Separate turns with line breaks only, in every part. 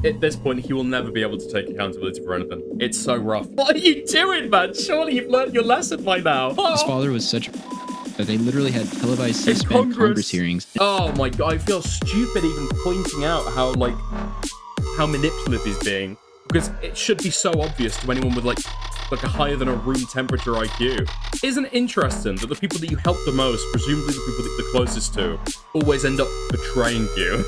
at this point, he will never be able to take accountability for anything. It's so rough. What are you doing, man? Surely you've learned your lesson by now.
His father was such a that they literally had televised C-SPAN Congress hearings.
Oh my god, I feel stupid even pointing out how manipulative he's being. Because it should be so obvious to anyone with like a higher than a room temperature IQ. Isn't it interesting that the people that you help the most, presumably the people that you're the closest to, always end up betraying you?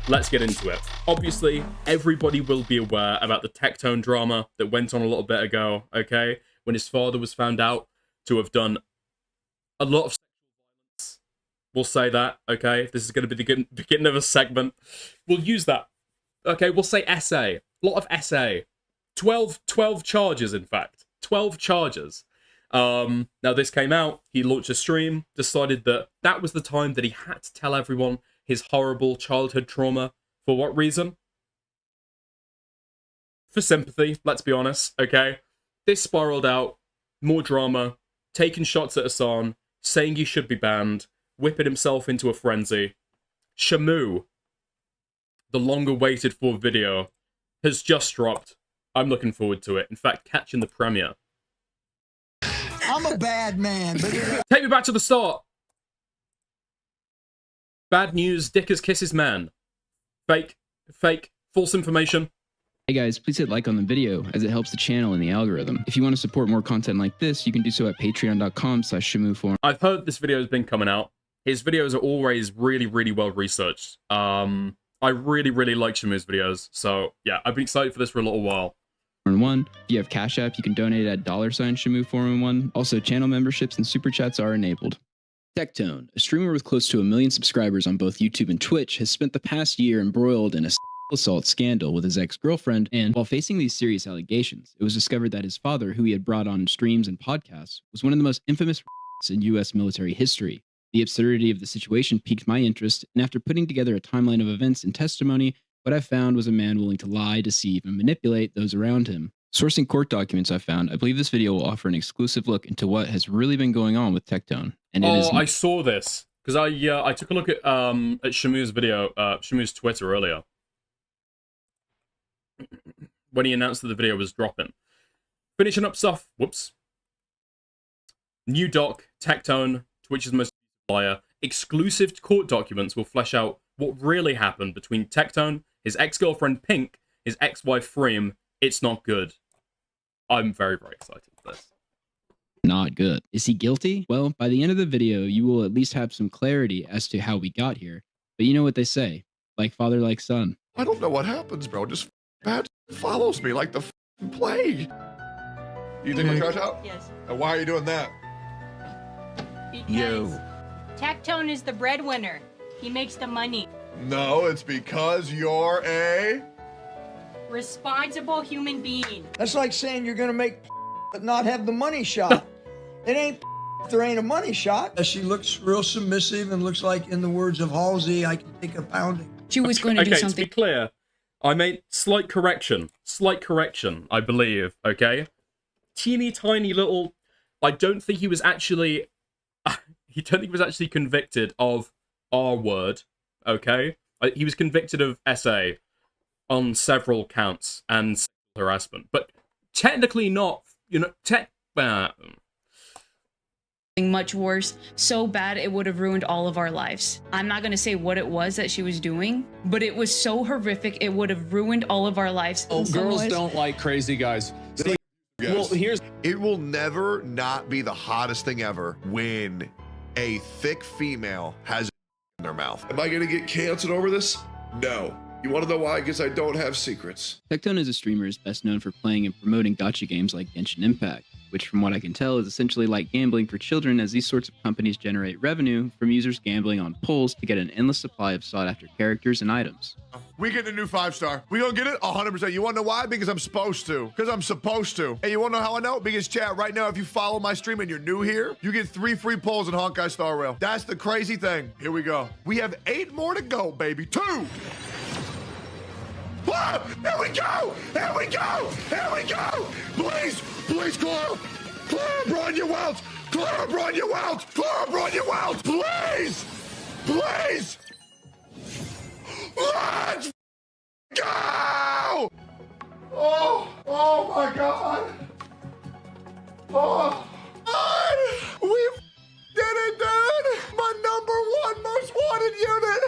Let's get into it. Obviously, everybody will be aware about the Tectone drama that went on a little bit ago, okay? When his father was found out to have done a lot of sexual violence. We'll say that, okay? If this is going to be the beginning of a segment, we'll use that. Okay, we'll say SA. A lot of SA. 12 charges, in fact. 12 charges. Now, this came out. He launched a stream, decided that that was the time that he had to tell everyone his horrible childhood trauma. For what reason? For sympathy, let's be honest, okay? This spiraled out. More drama. Taking shots at Hasan. Saying he should be banned. Whipping himself into a frenzy. Shamoo, the longer-waited for video, has just dropped. I'm looking forward to it. In fact, catching the premiere.
I'm a bad man. But
Take me back to the start. Bad news, Dickers kisses man. Fake, false information.
Hey guys, please hit like on the video as it helps the channel and the algorithm. If you want to support more content like this, you can do so at patreon.com/ShamooForum.
I've heard this video has been coming out. His videos are always really well researched. I really like Shamoo's videos. So yeah, I've been excited for this for a little while.
If you have Cash App, you can donate at $Shamoo411. Also, channel memberships and super chats are enabled. Tectone, a streamer with close to 1 million subscribers on both YouTube and Twitch, has spent the past year embroiled in a assault scandal with his ex-girlfriend, and while facing these serious allegations, it was discovered that his father, who he had brought on streams and podcasts, was one of the most infamous in U.S. military history. The absurdity of the situation piqued my interest, and after putting together a timeline of events and testimony, what I found was a man willing to lie, deceive, and manipulate those around him. Sourcing court documents I found, I believe this video will offer an exclusive look into what has really been going on with Tectone. And
I saw this because I took a look at Shamoo's video, Shamoo's Twitter earlier when he announced that the video was dropping. Finishing up stuff. Whoops. New doc, Tectone, Twitch's most liar. Exclusive court documents will flesh out what really happened between Tectone, his ex-girlfriend Pink, his ex-wife Freem. It's not good. I'm very excited for this.
Not good. Is he guilty? Well, by the end of the video, you will at least have some clarity as to how we got here. But you know what they say, like father, like son.
I don't know what happens, bro. Just bad follows me like the plague. You think my trash out?
Yes.
And why are you doing that?
Because Tectone is the breadwinner. He makes the money.
No, it's because you're a...
Responsible human being.
that's like saying you're gonna make but not have the money shot. It ain't if there ain't a money shot. She looks real submissive and looks like, in the words of Halsey, I can take a pounding.
She was going to do
Okay,
something.
to be clear, I made slight correction, I believe, okay? Teeny tiny little... I don't think he was actually... convicted of R-word, okay? He was convicted of SA on several counts and sexual harassment, but technically not, you know,
Much worse, so bad it would have ruined all of our lives. I'm not gonna say what it was that she was doing, but it was so horrific it would have ruined all of our lives.
Oh, girls don't like crazy guys. Well,
It will never not be the hottest thing ever when a thick female has in their mouth. Am I gonna get canceled over this? No. You want to know why? Because I don't have secrets.
Tectone as a streamer is best known for playing and promoting gacha games like Genshin Impact, which from what I can tell is essentially like gambling for children, as these sorts of companies generate revenue from users gambling on pulls to get an endless supply of sought-after characters and items.
We get a new 5-star. We gonna get it 100%. You wanna know why? Because I'm supposed to. Because I'm supposed to. And you wanna know how I know? Because chat, right now, if you follow my stream and you're new here, you get 3 free pulls in Honkai Star Rail. That's the crazy thing. Here we go. We have 8 more to go, baby. 2. Ah, here we go! Here we go! Here we go! Please! Please, Clara! Clara, bro, you out! Clara, bro, you out! Clara, bro, you out! Please! Please! Let's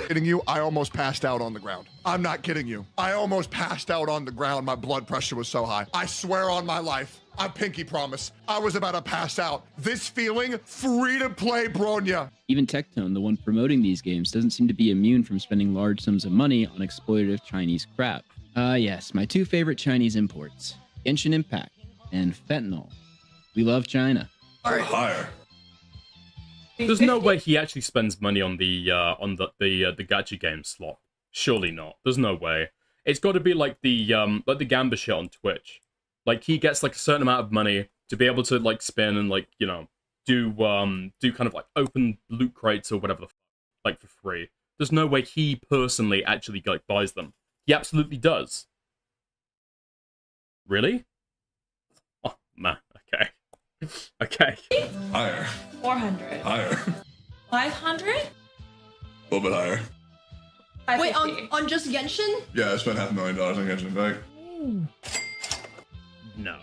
kidding you. I almost passed out on the ground. I'm not kidding you. I almost passed out on the ground. My blood pressure was so high. I swear on my life. I pinky promise. I was about to pass out. This feeling, free to play Bronya.
Even Tectone, the one promoting these games, doesn't seem to be immune from spending large sums of money on exploitative Chinese crap. Yes, my two favorite Chinese imports, Genshin Impact and fentanyl. We love China.
Higher.
There's no way he actually spends money on the gacha game slot. Surely not. There's no way. It's got to be like the Gamba shit on Twitch. Like he gets like a certain amount of money to be able to like spin and like, you know, do kind of like open loot crates or whatever the like for free. There's no way he personally actually like buys them. He absolutely does. Really? Oh man, okay. Okay.
Higher.
400.
Higher.
500?
A little bit higher.
Wait, on just Genshin?
Yeah, I spent $500,000 on Genshin Impact.
No.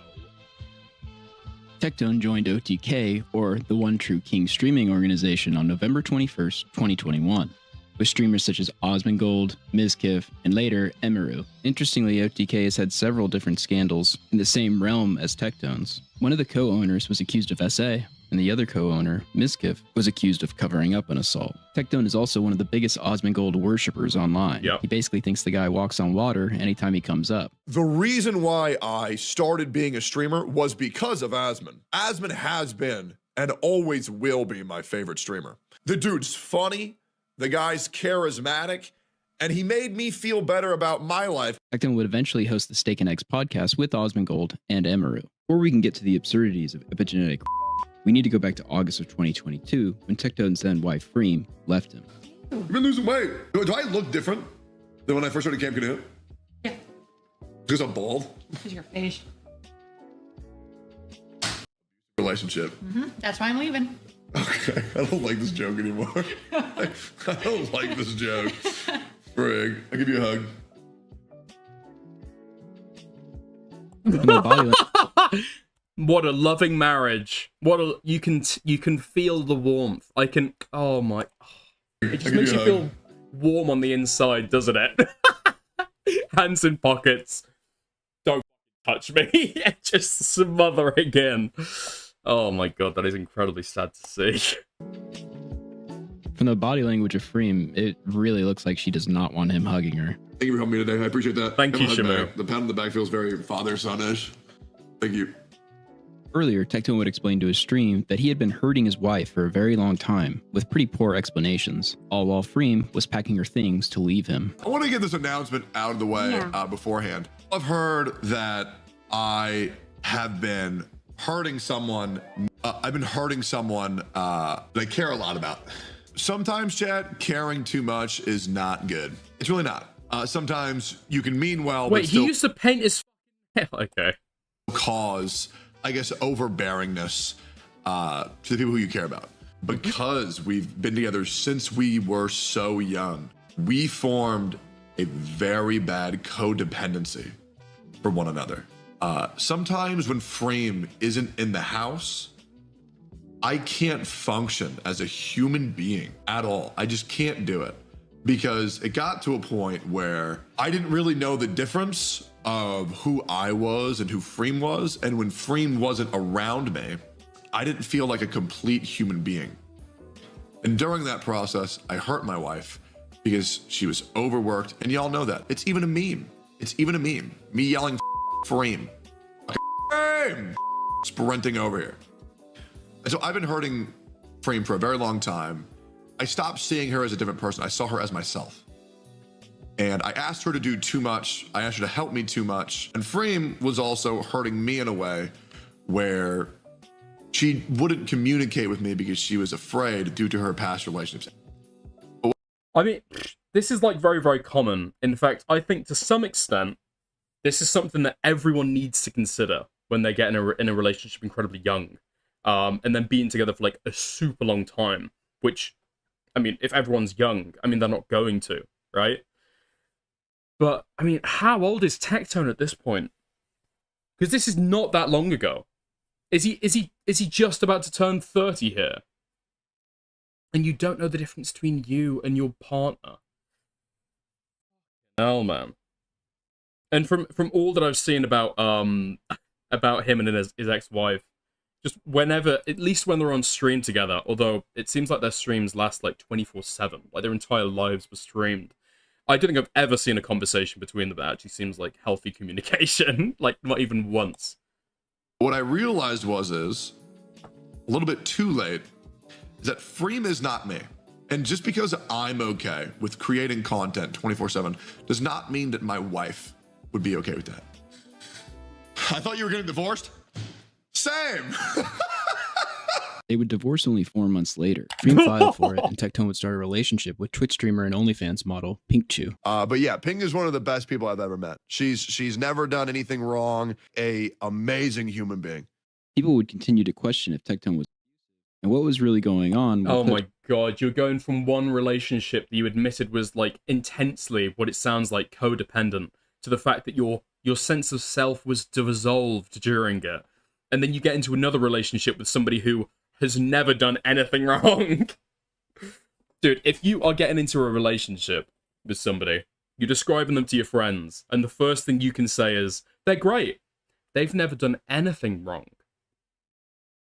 Tectone joined OTK, or the One True King streaming organization, on November 21st, 2021, with streamers such as asmongold, mizkif, and later Emiru. Interestingly, OTK has had several different scandals in the same realm as Tectone's. One of the co-owners was accused of SA, and the other co-owner, mizkif, was accused of covering up an assault. Tectone is also one of the biggest asmongold worshippers online.
Yep.
He basically thinks the guy walks on water anytime he comes up.
The reason why I started being a streamer was because of Asmon. Asmon has been and always will be my favorite streamer. The dude's funny, the guy's charismatic, and he made me feel better about my life.
Tectone would eventually host the Steak and Eggs podcast with asmongold and Emiru. Before we can get to the absurdities of epigenetic, we need to go back to August of 2022, when Tectone's then wife, Freem, left him.
You've been losing weight. Do I look different than when I first started Camp Canoe?
Yeah.
Because I'm bald?
Because your face.
Relationship.
That's why I'm leaving.
Okay, I don't like this joke anymore. I don't like this joke. Frig, I'll give you a hug.
From the body
What a loving marriage. You can feel the warmth. I can. Oh my. It just makes you feel warm on the inside, doesn't it? Hands in pockets. Don't touch me. Just smothering in. Oh my god, that is incredibly sad to see.
From the body language of Freem, it really looks like she does not want him hugging her.
Thank you for helping me today. I appreciate that.
Thank you, Shamoo.
The pat on the back feels very father-son-ish. Thank you.
Earlier, Tectone would explain to his stream that he had been hurting his wife for a very long time, with pretty poor explanations, all while Freem was packing her things to leave him.
I want to get this announcement out of the way beforehand. I've heard that I have been hurting someone. I've been hurting someone that I care a lot about. Sometimes, chat, caring too much is not good. It's really not. Sometimes you can mean well,
Wait,
but still
he used to paint his okay.
Cause, I guess, overbearingness to the people who you care about. Because we've been together since we were so young, we formed a very bad codependency for one another. Sometimes when Freem isn't in the house, I can't function as a human being at all. I just can't do it. Because it got to a point where I didn't really know the difference of who I was and who Freem was. And when Freem wasn't around me, I didn't feel like a complete human being. And during that process, I hurt my wife because she was overworked. And y'all know that. It's even a meme. It's even a meme. Me yelling Freem. Freem! Sprinting over here. And so I've been hurting Freem for a very long time. I stopped seeing her as a different person. I saw her as myself. And I asked her to do too much. I asked her to help me too much. And Freem was also hurting me in a way where she wouldn't communicate with me because she was afraid due to her past relationships.
I mean, this is like very, very common. In fact, I think to some extent, this is something that everyone needs to consider when they get in a relationship incredibly young. And then being together for like a super long time, which, I mean, if everyone's young, I mean, they're not going to, right? But, I mean, how old is Tectone at this point? Because this is not that long ago. Is he just about to turn 30 here? And you don't know the difference between you and your partner. hell, man. And from all that I've seen about him and his ex-wife, just whenever, at least when they're on stream together, although it seems like their streams last like 24/7, like their entire lives were streamed. I don't think I've ever seen a conversation between them that actually seems like healthy communication, like not even once.
What I realized is a little bit too late, is that Freem is not me. And just because I'm okay with creating content 24/7 does not mean that my wife would be okay with that. I thought you were getting divorced? Same.
They would divorce only 4 months later. Freem filed for it, and Tectone would start a relationship with Twitch streamer and OnlyFans model pinkychu.
But yeah, Ping is one of the best people I've ever met. She's never done anything wrong. A amazing human being.
People would continue to question if Tectone was and what was really going on.
Oh my god, you're going from one relationship that you admitted was like intensely what it sounds like codependent to the fact that your sense of self was dissolved during it. And then you get into another relationship with somebody who has never done anything wrong. Dude, if you are getting into a relationship with somebody, you're describing them to your friends, and the first thing you can say is, they're great. They've never done anything wrong.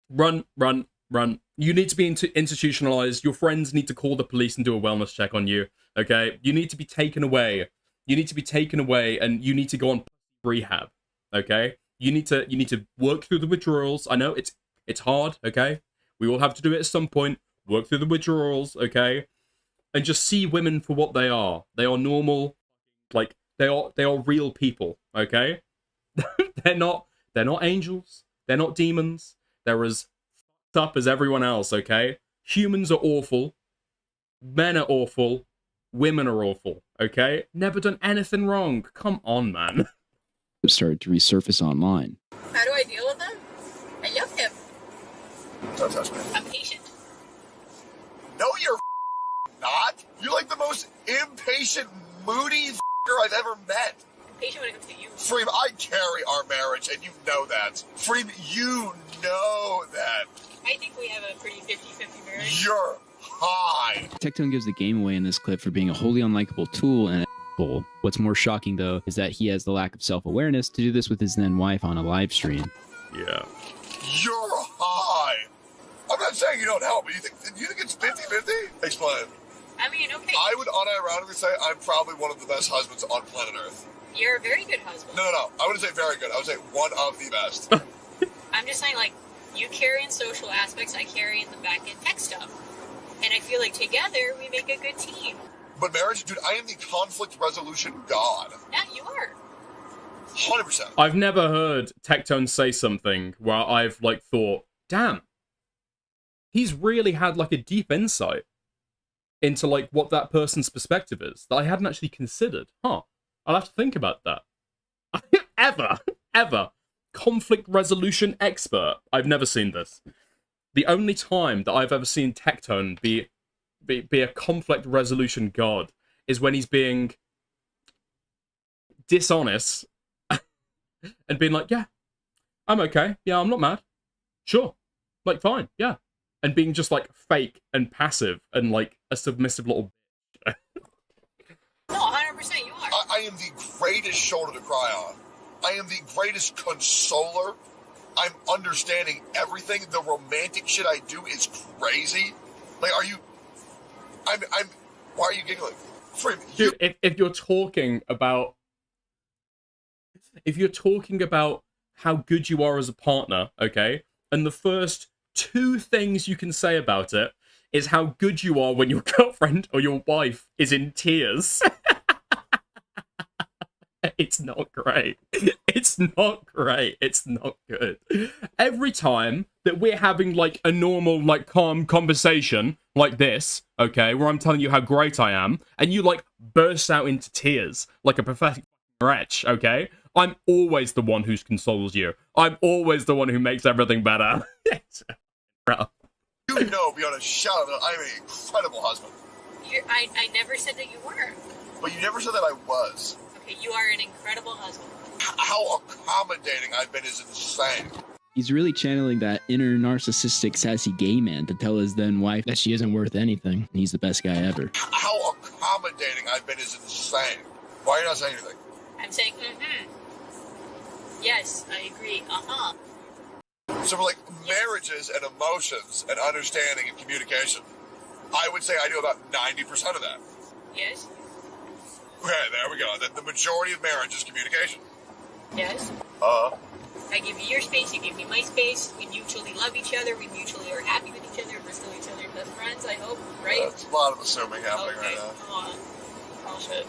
Run, run, run. You need to be institutionalized. Your friends need to call the police and do a wellness check on you, okay? You need to be taken away. You need to be taken away, and you need to go on rehab, okay? You need to work through the withdrawals. I know it's hard, okay? We all have to do it at some point. Work through the withdrawals, okay? And just see women for what they are. They are normal, like they are real people, okay? they're not angels. They're not demons. They're as f***ed up as everyone else, okay? Humans are awful. Men are awful. Women are awful, okay? Never done anything wrong. Come on, man.
Started to resurface online.
How do I deal with them? I love him.
Don't touch me.
I'm patient.
No, you're not. You're like the most impatient, moody I've ever met.
I'm patient when it comes to you.
Freem, I carry our marriage, and you know that. Freem, you know that.
I think we have a pretty 50-50 marriage.
You're high.
Tectone gives the game away in this clip for being a wholly unlikable tool and bull. What's more shocking, though, is that he has the lack of self-awareness to do this with his then wife on a live stream.
Yeah.
You're high. I'm not saying you don't help, but you think it's 50-50? Explain.
I mean, okay.
I would unironically say I'm probably one of the best husbands on planet Earth.
You're a very good husband.
No. I wouldn't say very good. I would say one of the best.
I'm just saying, like, you carry in social aspects, I carry in the back-end tech stuff. And I feel like together, we make a good team.
But marriage, dude, I am the conflict resolution god.
Yeah, you are.
100%.
I've never heard Tectone say something where I've, like, thought, damn, he's really had, like, a deep insight into, like, what that person's perspective is that I hadn't actually considered. I'll have to think about that. Ever. Conflict resolution expert. I've never seen this. The only time that I've ever seen Tectone be a conflict resolution god is when he's being dishonest and being like, yeah, I'm okay. Yeah, I'm not mad. Sure. Like, fine. Yeah. And being just, like, fake and passive and, like, a submissive little
No, 100% you are.
I am the greatest shoulder to cry on. I am the greatest consoler. I'm understanding everything. The romantic shit I do is crazy. Like, why are you giggling? Freem,
dude, if you're talking about how good you are as a partner, okay, and the first two things you can say about it is how good you are when your girlfriend or your wife is in tears. It's not great. It's not great. It's not good. Every time that we're having, like, a normal, like, calm conversation like this, okay, where I'm telling you how great I am, and you, like, burst out into tears like a pathetic wretch, okay, I'm always the one who consoles you. I'm always the one who makes everything better.
You know beyond a shadow that I'm an incredible husband.
I never said that you weren't.
But you never said that I was.
Okay, you are an incredible husband.
How accommodating I've been is insane.
He's really channeling that inner narcissistic sassy gay man to tell his then wife that she isn't worth anything. He's the best guy ever.
How accommodating I've been is insane. Why are you not saying anything?
I'm saying, Yes, I agree.
So for like marriages and emotions and understanding and communication, I would say I do about 90% of that.
Yes.
Okay, there we go. The majority of marriage is communication.
Yes. I give you your space, you give me my space. We mutually love each other. We mutually are happy with each other. We're still each other's best friends, I hope, right?
That's a lot of assuming happening
Okay,
right now.
come on. Oh, shit.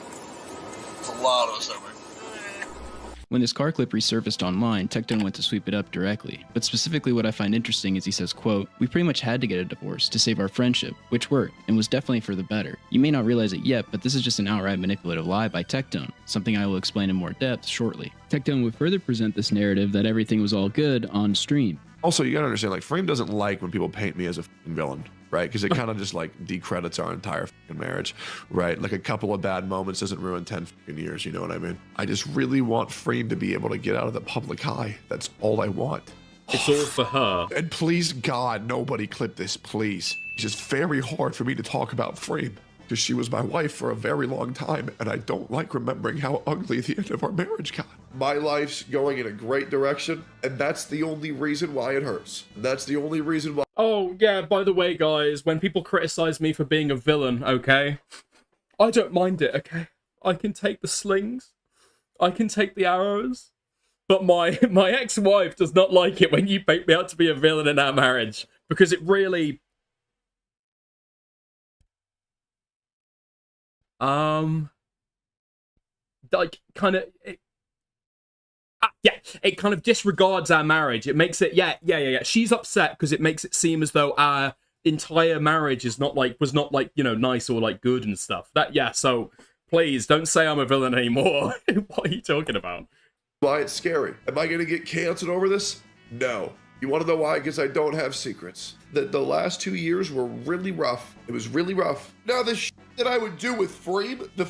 It's a lot of assuming.
When this car clip resurfaced online, Tectone went to sweep it up directly. But specifically what I find interesting is he says, quote, "We pretty much had to get a divorce to save our friendship, which worked, and was definitely for the better. You may not realize it yet, but this is just an outright manipulative lie by Tectone, something I will explain in more depth shortly." Tectone would further present this narrative that everything was all good on stream.
Also, you gotta understand, like, Frame doesn't like when people paint me as a fucking villain, right? Because it kind of just, like, decredits our entire fucking marriage, right? Like, a couple of bad moments doesn't ruin 10 fucking years, you know what I mean? I just really want Frame to be able to get out of the public eye. That's all I want.
It's all for her.
And please, God, nobody clip this, please. It's just very hard for me to talk about Frame, because she was my wife for a very long time, and I don't like remembering how ugly the end of our marriage got. My life's going in a great direction, and that's the only reason why it hurts. That's the only reason why.
Oh, yeah, by the way, guys, when people criticize me for being a villain, okay? I don't mind it, okay? I can take the slings. I can take the arrows. But my ex-wife does not like it when you paint me out to be a villain in our marriage. Because it really... like, kind of... it kind of disregards our marriage. It makes it, yeah. She's upset because it makes it seem as though our entire marriage is not like, was not like, you know, nice or like good and stuff. So please don't say I'm a villain anymore. What are you talking about?
Why it's scary. Am I gonna get canceled over this? No. You wanna know why? Because I don't have secrets. The last 2 years were really rough. It was really rough. Now the shit that I would do with Frame, the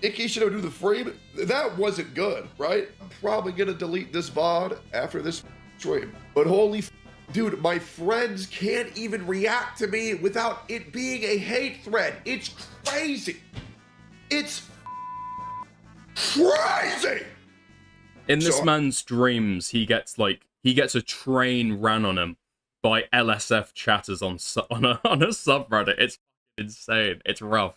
icky shit I would do with the Frame, that wasn't good, right? I'm probably gonna delete this VOD after this stream. But holy dude, my friends can't even react to me without it being a hate thread. It's crazy. It's crazy.
In this man's dreams, he gets a train ran on him by LSF chatters on a subreddit. It's insane. It's rough.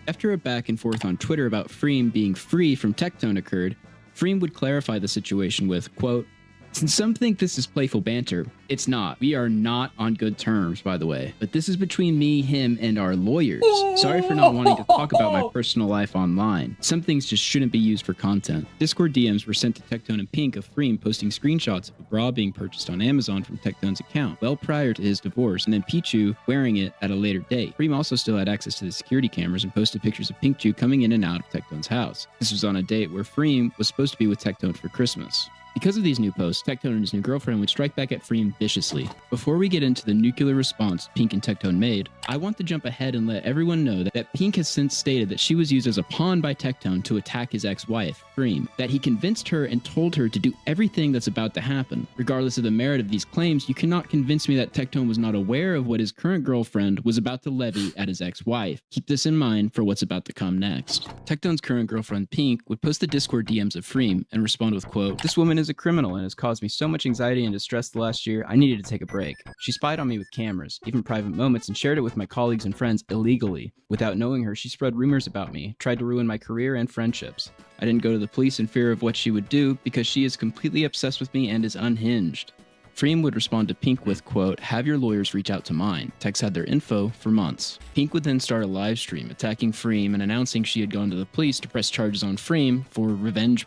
After a back and forth on Twitter about Freem being free from Tectone occurred, Freem would clarify the situation with, quote, "Since some think this is playful banter, it's not. We are not on good terms, by the way. But this is between me, him, and our lawyers. Sorry for not wanting to talk about my personal life online. Some things just shouldn't be used for content." Discord DMs were sent to Tectone and Pink of Freem posting screenshots of a bra being purchased on Amazon from Tectone's account well prior to his divorce, and then Pichu wearing it at a later date. Freem also still had access to the security cameras and posted pictures of Pinkychu coming in and out of Tectone's house. This was on a date where Freem was supposed to be with Tectone for Christmas. Because of these new posts, Tectone and his new girlfriend would strike back at Freem viciously. Before we get into the nuclear response Pink and Tectone made, I want to jump ahead and let everyone know that Pink has since stated that she was used as a pawn by Tectone to attack his ex-wife, Freem, that he convinced her and told her to do everything that's about to happen. Regardless of the merit of these claims, you cannot convince me that Tectone was not aware of what his current girlfriend was about to levy at his ex-wife. Keep this in mind for what's about to come next. Tectone's current girlfriend, Pink, would post the Discord DMs of Freem and respond with, quote, "This woman is a criminal and has caused me so much anxiety and distress the last year, I needed to take a break. She spied on me with cameras, even private moments, and shared it with my colleagues and friends illegally. Without knowing her, she spread rumors about me, tried to ruin my career and friendships. I didn't go to the police in fear of what she would do because she is completely obsessed with me and is unhinged." Freem would respond to Pink with, quote, "Have your lawyers reach out to mine." Tex had their info for months. Pink would then start a live stream attacking Freem and announcing she had gone to the police to press charges on Freem for revenge.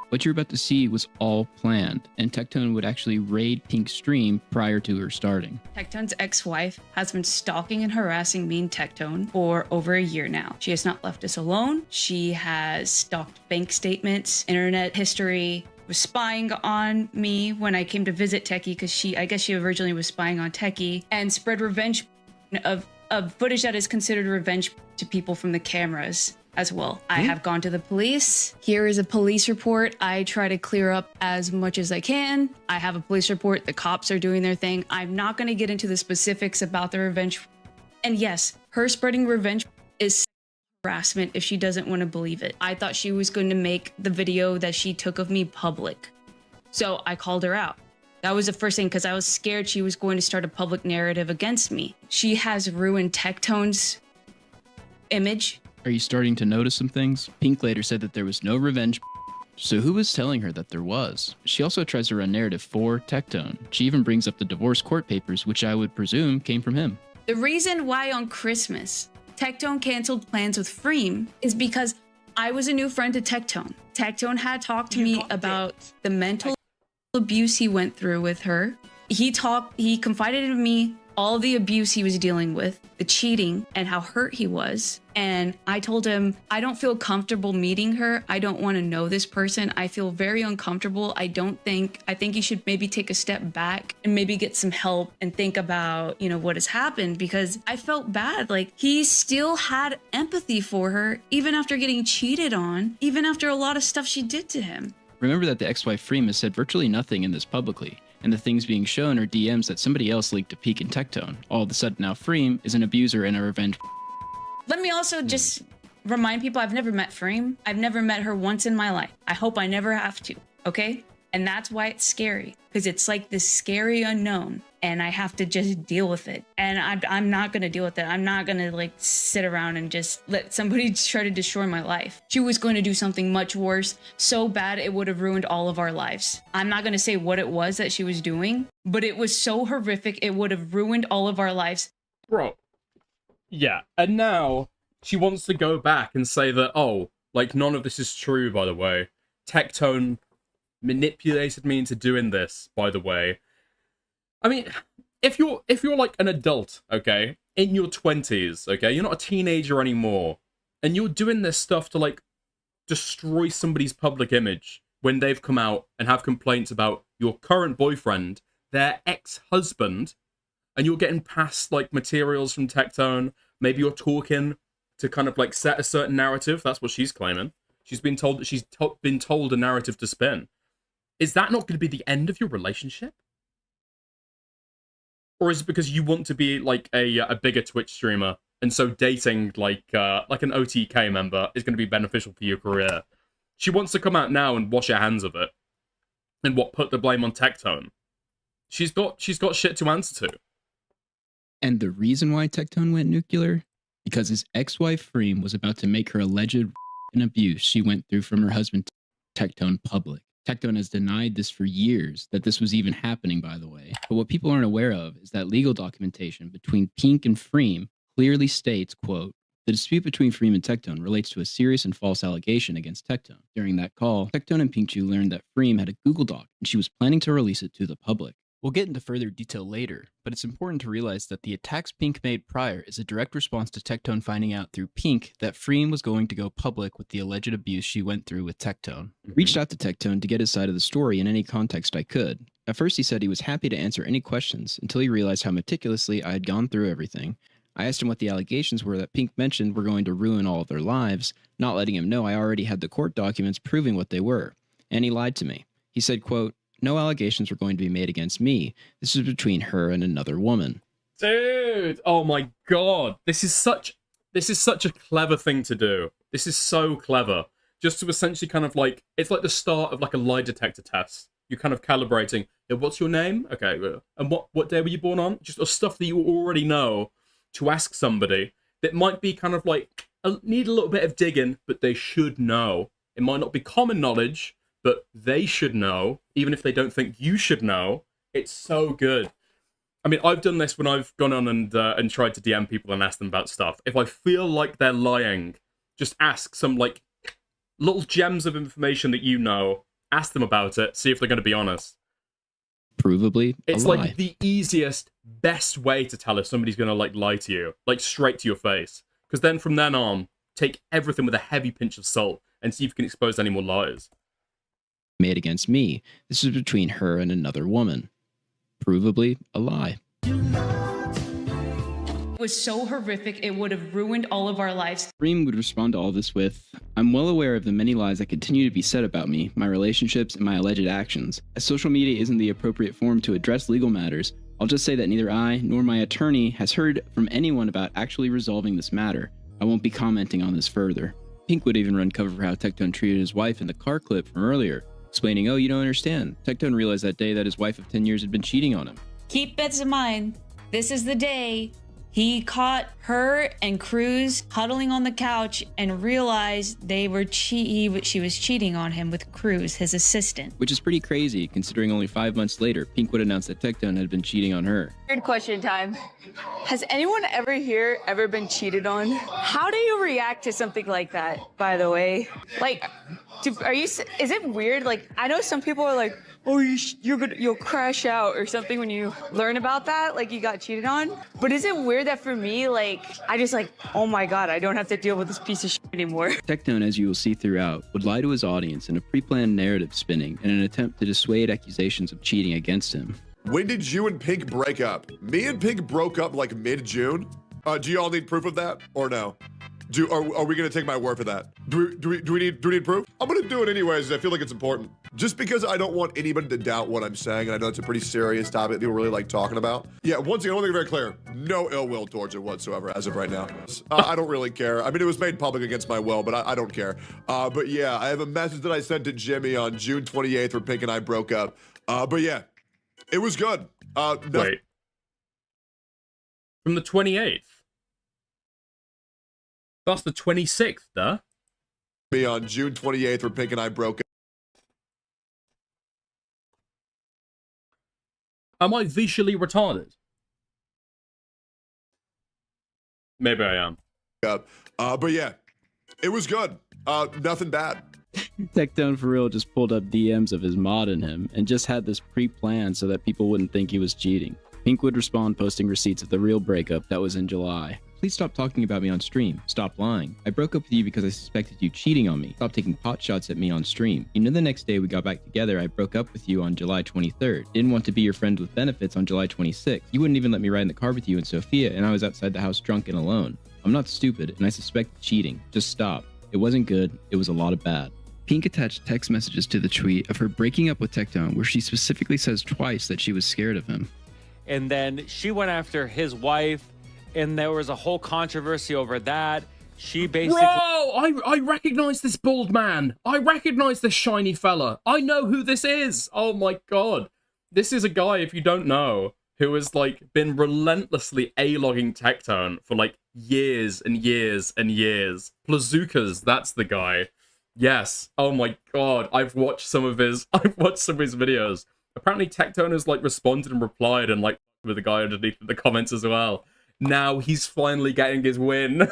What you're about to see was all planned, and Tectone would actually raid Pink's stream prior to her starting.
Tectone's ex-wife has been stalking and harassing me and Tectone for over a year now. She has not left us alone. She has stalked bank statements, internet history, was spying on me when I came to visit Techie because I guess she originally was spying on Techie, and spread revenge of footage that is considered revenge to people from the cameras as well. I have gone to the police. Here is a police report. I try to clear up as much as I can. I have a police report. The cops are doing their thing. I'm not going to get into the specifics about the revenge. And yes, her spreading revenge is harassment if she doesn't want to believe it. I thought she was going to make the video that she took of me public. So I called her out. That was the first thing, because I was scared she was going to start a public narrative against me. She has ruined Tectone's image.
Are you starting to notice some things? Pink later said that there was no revenge. So who was telling her that there was? She also tries to run narrative for Tectone. She even brings up the divorce court papers, which I would presume came from him.
The reason why on Christmas Tectone canceled plans with Freem is because I was a new friend to Tectone. Tectone had talked to me about the mental abuse he went through with her. He confided in me all the abuse he was dealing with, the cheating, and how hurt he was. And I told him, I don't feel comfortable meeting her. I don't want to know this person. I feel very uncomfortable. I think you should maybe take a step back and maybe get some help and think about, what has happened, because I felt bad. Like, he still had empathy for her, even after getting cheated on, even after a lot of stuff she did to him.
Remember that the ex-wife Freem has said virtually nothing in this publicly, and the things being shown are DMs that somebody else leaked to Peek and Tectone. All of a sudden now Freem is an abuser and a revenge.
Let me also just remind people, I've never met Freem. I've never met her once in my life. I hope I never have to, okay? And that's why it's scary, because it's like this scary unknown, and I have to just deal with it. And I'm not gonna deal with it. I'm not gonna sit around and just let somebody try to destroy my life. She was going to do something much worse, so bad it would have ruined all of our lives. I'm not gonna say what it was that she was doing, but it was so horrific, it would have ruined all of our lives.
Bro. Yeah, and now she wants to go back and say that, none of this is true, by the way. Tectone manipulated me into doing this, by the way. I mean, if you're like an adult, okay, in your 20s, okay, you're not a teenager anymore, and you're doing this stuff to destroy somebody's public image when they've come out and have complaints about your current boyfriend, their ex-husband, and you're getting past materials from Tectone, maybe you're talking to kind of set a certain narrative. That's what she's claiming. She's been told that she's been told a narrative to spin. Is that not going to be the end of your relationship? Or is it because you want to be a bigger Twitch streamer, and so dating like an OTK member is going to be beneficial for your career? She wants to come out now and wash her hands of it, and put the blame on Tectone. She's got shit to answer to.
And the reason why Tectone went nuclear? Because his ex-wife Freem was about to make her alleged and abuse she went through from her husband Tectone public. Tectone has denied this for years, that this was even happening, by the way. But what people aren't aware of is that legal documentation between Pink and Freem clearly states, quote, the dispute between Freem and Tectone relates to a serious and false allegation against Tectone. During that call, Tectone and pinkychu learned that Freem had a Google Doc, and she was planning to release it to the public. We'll get into further detail later, but it's important to realize that the attacks Pink made prior is a direct response to Tectone finding out through Pink that Freem was going to go public with the alleged abuse she went through with Tectone. I reached out to Tectone to get his side of the story in any context I could. At first he said he was happy to answer any questions until he realized how meticulously I had gone through everything. I asked him what the allegations were that Pink mentioned were going to ruin all of their lives, not letting him know I already had the court documents proving what they were. And he lied to me. He said, quote, no allegations were going to be made against me. This was between her and another woman.
Dude, oh my god. This is such a clever thing to do. This is so clever. Just to essentially kind of it's like the start of a lie detector test. You're kind of calibrating. Yeah, what's your name? Okay, and what day were you born on? Just stuff that you already know to ask somebody that might be kind of need a little bit of digging, but they should know. It might not be common knowledge, but they should know, even if they don't think you should know. It's so good. I mean, I've done this when I've gone on and tried to DM people and ask them about stuff. If I feel like they're lying, just ask some little gems of information that you know. Ask them about it. See if they're going to be honest.
Provably,
it's the easiest, best way to tell if somebody's going to lie to you, straight to your face. Because then from then on, take everything with a heavy pinch of salt and see if you can expose any more lies.
Made against me. This was between her and another woman. Provably a lie.
It was so horrific, it would have ruined all of our lives.
Freem would respond to all this with, I'm well aware of the many lies that continue to be said about me, my relationships, and my alleged actions. As social media isn't the appropriate forum to address legal matters, I'll just say that neither I nor my attorney has heard from anyone about actually resolving this matter. I won't be commenting on this further. Pink would even run cover for how Tectone treated his wife in the car clip from earlier, explaining, oh, you don't understand. Tectone realized that day that his wife of 10 years had been cheating on him.
Keep bets in mind, this is the day he caught her and Cruz huddling on the couch and realized she was cheating on him with Cruz, his assistant.
Which is pretty crazy, considering only 5 months later, Pink would announce that Tectone had been cheating on her.
Weird question time. Has anyone ever been cheated on? How do you react to something like that, by the way? Like, is it weird? Like, I know some people are like, oh, you'll crash out or something when you learn about that, like you got cheated on. But is it weird that for me, like, I just like, oh my God, I don't have to deal with this piece of shit anymore.
Tectone, as you will see throughout, would lie to his audience in a pre-planned narrative spinning in an attempt to dissuade accusations of cheating against him.
When did you and Pink break up? Me and Pink broke up like mid-June. Do you all need proof of that or no? Are we gonna take my word for that? Do we need proof? I'm gonna do it anyways. I feel like it's important. Just because I don't want anybody to doubt what I'm saying, and I know it's a pretty serious topic people really like talking about. Yeah, once again, I want to be very clear. No ill will towards it whatsoever as of right now. I don't really care. I mean, it was made public against my will, but I don't care. But yeah, I have a message that I sent to Jimmy on June 28th where Pink and I broke up. But yeah, it was good.
Wait. From the 28th? That's the 26th, huh?
Me on June 28th where Pink and I broke up.
Am I visually retarded? Maybe I am.
But yeah, it was good. Nothing bad.
Tectone for real just pulled up DMs of his mod in him and just had this pre-planned so that people wouldn't think he was cheating. Pink would respond posting receipts of the real breakup that was in July. Please stop talking about me on stream. Stop lying. I broke up with you because I suspected you cheating on me. Stop taking pot shots at me on stream. You know the next day we got back together, I broke up with you on July 23rd. Didn't want to be your friend with benefits on July 26th. You wouldn't even let me ride in the car with you and Sophia, and I was outside the house drunk and alone. I'm not stupid, and I suspect cheating. Just stop. It wasn't good. It was a lot of bad. Pink attached text messages to the tweet of her breaking up with Tectone, where she specifically says twice that she was scared of him.
And then she went after his wife, and there was a whole controversy over that. She basically...
Bro! I recognize this bald man. I recognize this shiny fella. I know who this is. Oh my God. This is a guy, if you don't know, who has, like, been relentlessly A-logging Tectone for, like, years and years and years. Plazookas, that's the guy. Yes. Oh my God. I've watched some of his videos. Apparently Tectone has, like, responded and replied and, like, with the guy underneath the comments as well. Now he's finally getting his win.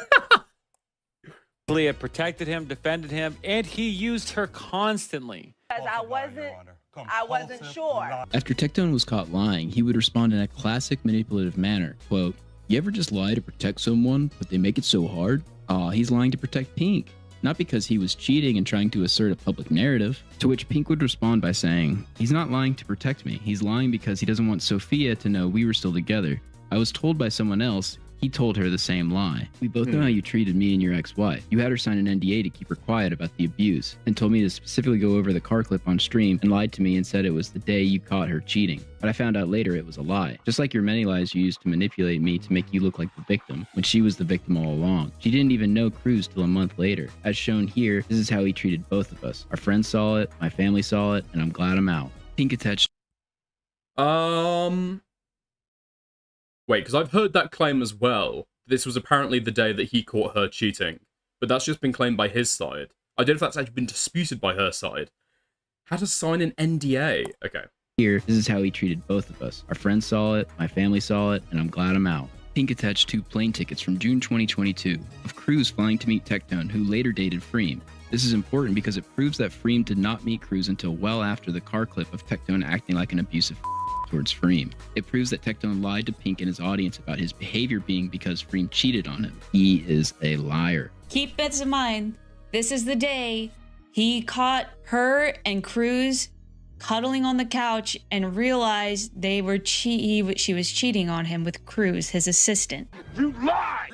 Leah protected him, defended him, and he used her constantly.
I wasn't sure.
After Tectone was caught lying, he would respond in a classic manipulative manner. Quote, you ever just lie to protect someone, but they make it so hard? Aw, he's lying to protect Pink. Not because he was cheating and trying to assert a public narrative. To which Pink would respond by saying, he's not lying to protect me. He's lying because he doesn't want Sophia to know we were still together. I was told by someone else, he told her the same lie. We both know how you treated me and your ex-wife. You had her sign an NDA to keep her quiet about the abuse, and told me to specifically go over the car clip on stream and lied to me and said it was the day you caught her cheating. But I found out later it was a lie. Just like your many lies you used to manipulate me to make you look like the victim, when she was the victim all along. She didn't even know Cruz till a month later. As shown here, this is how he treated both of us. Our friends saw it, my family saw it, and I'm glad I'm out. Pink attached.
Wait, because I've heard that claim as well. This was apparently the day that he caught her cheating. But that's just been claimed by his side. I don't know if that's actually been disputed by her side. How to sign an NDA? Okay.
Here, this is how he treated both of us. Our friends saw it, my family saw it, and I'm glad I'm out. Pink attached 2 plane tickets from June 2022 of Cruz flying to meet Tectone, who later dated Freem. This is important because it proves that Freem did not meet Cruz until well after the car clip of Tectone acting like an abusive towards Freem. It proves that Tectone lied to Pink and his audience about his behavior being because Freem cheated on him. He is a liar.
Keep bets in mind, this is the day he caught her and Cruz cuddling on the couch and realized she was cheating on him with Cruz, his assistant.
You lie!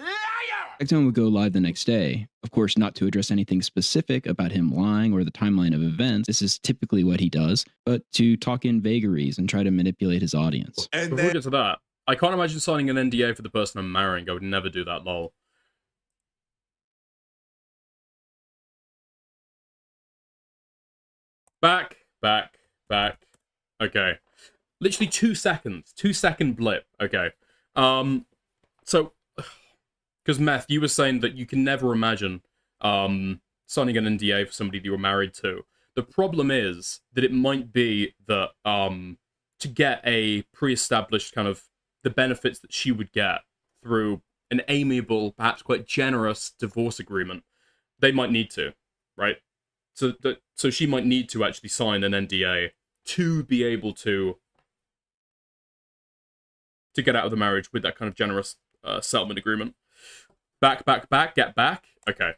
Tectone would go live the next day. Of course, not to address anything specific about him lying or the timeline of events. This is typically what he does, but to talk in vagaries and try to manipulate his audience.
And before we get to that, I can't imagine signing an NDA for the person I'm marrying. I would never do that, lol. Back. Okay. Literally 2 seconds. 2-second blip. Okay. So, because Meth, you were saying that you can never imagine signing an NDA for somebody that you were married to. The problem is that it might be that to get a pre-established kind of the benefits that she would get through an amiable, perhaps quite generous divorce agreement, they might need to, right? So she might need to actually sign an NDA to be able to get out of the marriage with that kind of generous settlement agreement. Back, get back. Okay.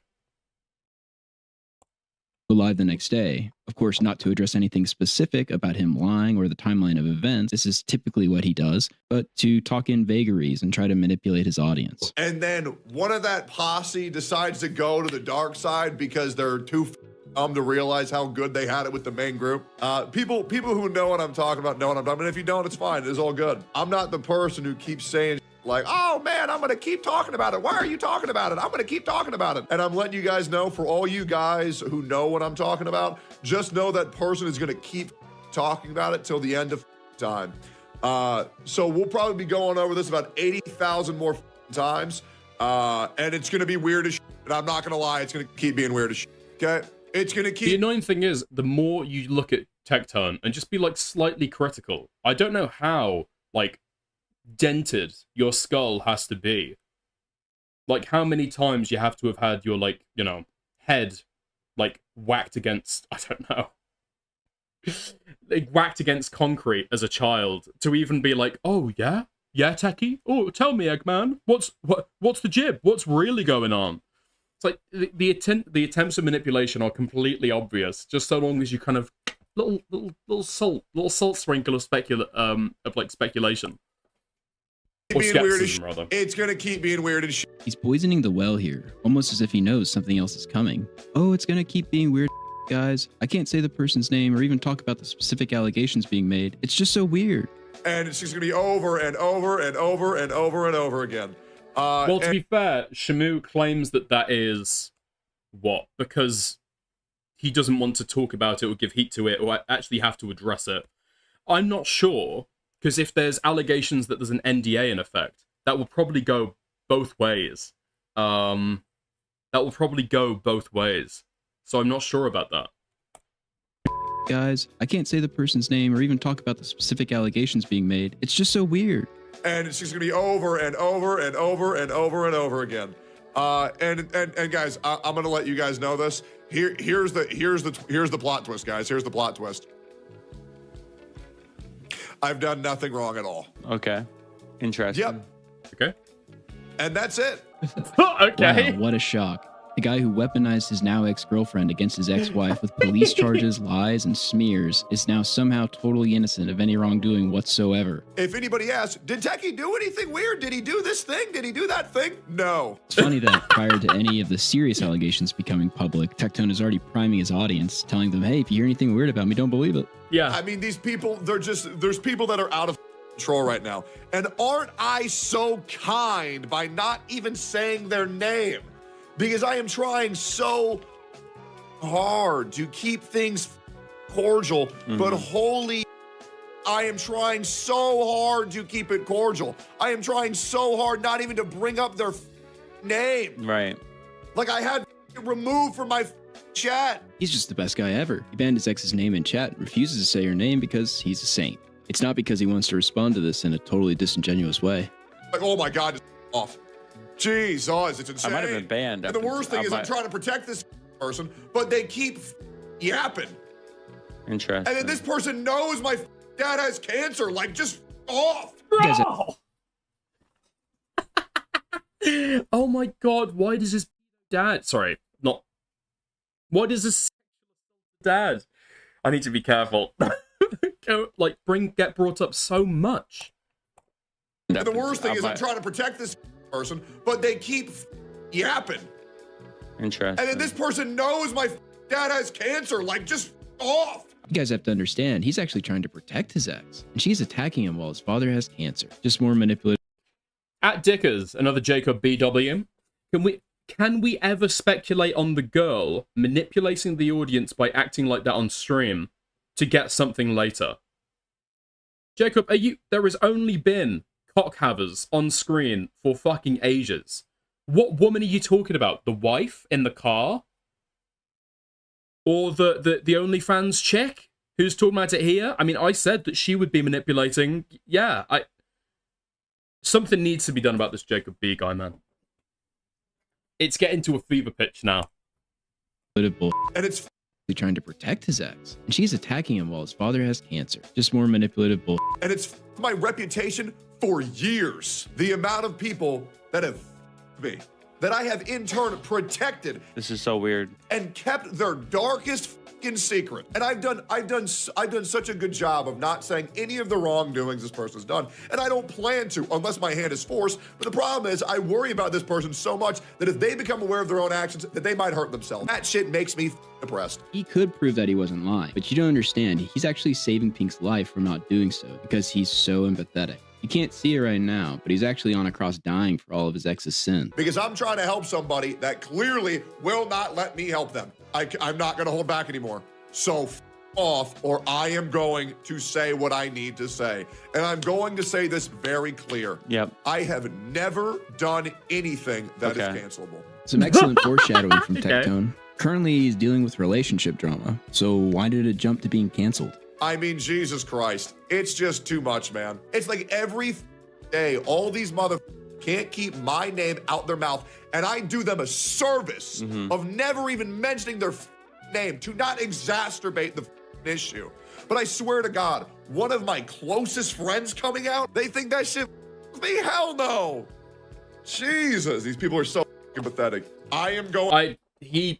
Live the next day. Of course, not to address anything specific about him lying or the timeline of events. This is typically what he does, but to talk in vagaries and try to manipulate his audience.
And then one of that posse decides to go to the dark side because they're too dumb to realize how good they had it with the main group. People who know what I'm talking about know what I'm talking about. And if you don't, it's fine. It is all good. I'm not the person who keeps saying like, oh man, I'm gonna keep talking about it. Why are you talking about it? I'm gonna keep talking about it. And I'm letting you guys know, for all you guys who know what I'm talking about, just know that person is gonna keep talking about it till the end of time. So we'll probably be going over this about 80,000 more times. And it's gonna be weird as shit. And I'm not gonna lie, it's gonna keep being weird as shit, okay? It's gonna keep—
The annoying thing is, the more you look at Tectone and just be like slightly critical, I don't know how, like, dented your skull has to be. Like, how many times you have to have had your, like, you know, head, like, whacked against, I don't know, like, whacked against concrete as a child to even be like, oh, yeah? Yeah, Techie? Oh, tell me, Eggman, what's the jib? What's really going on? It's like, the attempts of manipulation are completely obvious, just so long as you kind of, little salt sprinkle of speculation.
Being weird as shit. It's gonna keep being weird as shit.
He's poisoning the well here, almost as if he knows something else is coming. Oh, it's gonna keep being weird, guys. I can't say the person's name or even talk about the specific allegations being made. It's just so weird.
And it's just gonna be over and over and over and over and over again.
Well, to be fair, Shamoo claims that is what? Because he doesn't want to talk about it or give heat to it or actually have to address it. I'm not sure. Because if there's allegations that there's an NDA in effect, that will probably go both ways. So I'm not sure about that.
Guys, I can't say the person's name or even talk about the specific allegations being made. It's just so weird.
And it's just gonna be over and over and over and over and over again. And guys, I'm gonna let you guys know this. Here's the plot twist, guys. Here's the plot twist. I've done nothing wrong at all.
Okay. Interesting.
Yep.
Okay.
And that's it.
Okay.
Wow, what a shock. The guy who weaponized his now ex-girlfriend against his ex-wife with police charges, lies, and smears is now somehow totally innocent of any wrongdoing whatsoever.
If anybody asks, did Techie do anything weird? Did he do this thing? Did he do that thing? No.
It's funny that prior to any of the serious allegations becoming public, Tectone is already priming his audience, telling them, hey, if you hear anything weird about me, don't believe it.
Yeah.
I mean, these people, there's people that are out of control right now. And aren't I so kind by not even saying their name? Because I am trying so hard to keep things cordial, but holy, I am trying so hard to keep it cordial. I am trying so hard not even to bring up their name.
Right.
Like I had it removed from my chat.
He's just the best guy ever. He banned his ex's name in chat and refuses to say her name because he's a saint. It's not because he wants to respond to this in a totally disingenuous way.
Like, oh my God, it's off. Jesus, it's insane.
I might have been banned.
And the worst thing is I'm trying to protect this person, but they keep yapping.
Interesting.
And then this person knows my dad has cancer. Like, just off.
Bro! Oh my God, why does his dad... Sorry, not... Why does this dad... I need to be careful. Like, get brought up so much.
And the worst thing is I'm trying to protect this person, but they keep yapping.
Interesting.
And then this person knows my dad has cancer. Like, just off.
You guys have to understand, he's actually trying to protect his ex, and she's attacking him while his father has cancer. Just more manipulative.
At Dickers, another Jacob BW. Can we ever speculate on the girl manipulating the audience by acting like that on stream? to get something later. Jacob, there has only been cockhavers on screen for fucking ages. What woman are you talking about? The wife in the car? Or the OnlyFans chick who's talking about it here? I mean, I said that she would be manipulating. Yeah, something needs to be done about this Jacob B guy, man. It's getting to a fever pitch now.
And
it's
trying to protect his ex, and she's attacking him while his father has cancer. Just more manipulative bull.
And it's my reputation for years. The amount of people that have me, that I have in turn protected.
This is so weird.
And kept their darkest fucking secret. And I've done such a good job of not saying any of the wrongdoings this person's done. And I don't plan to unless my hand is forced. But the problem is I worry about this person so much that if they become aware of their own actions, that they might hurt themselves. That shit makes me depressed.
He could prove that he wasn't lying, but you don't understand. He's actually saving Pink's life from not doing so because he's so empathetic. You can't see it right now, but he's actually on a cross dying for all of his ex's sin.
Because I'm trying to help somebody that clearly will not let me help them. I'm not going to hold back anymore. So off, or I am going to say what I need to say. And I'm going to say this very clear.
Yep.
I have never done anything that is cancelable.
Some excellent foreshadowing from Tectone. Currently, he's dealing with relationship drama. So why did it jump to being canceled?
I mean, Jesus Christ. It's just too much, man. It's like every day, all these can't keep my name out their mouth, and I do them a service of never even mentioning their name to not exacerbate the issue. But I swear to God, one of my closest friends coming out, they think that shit me? Hell no. Jesus, these people are so pathetic. I am going...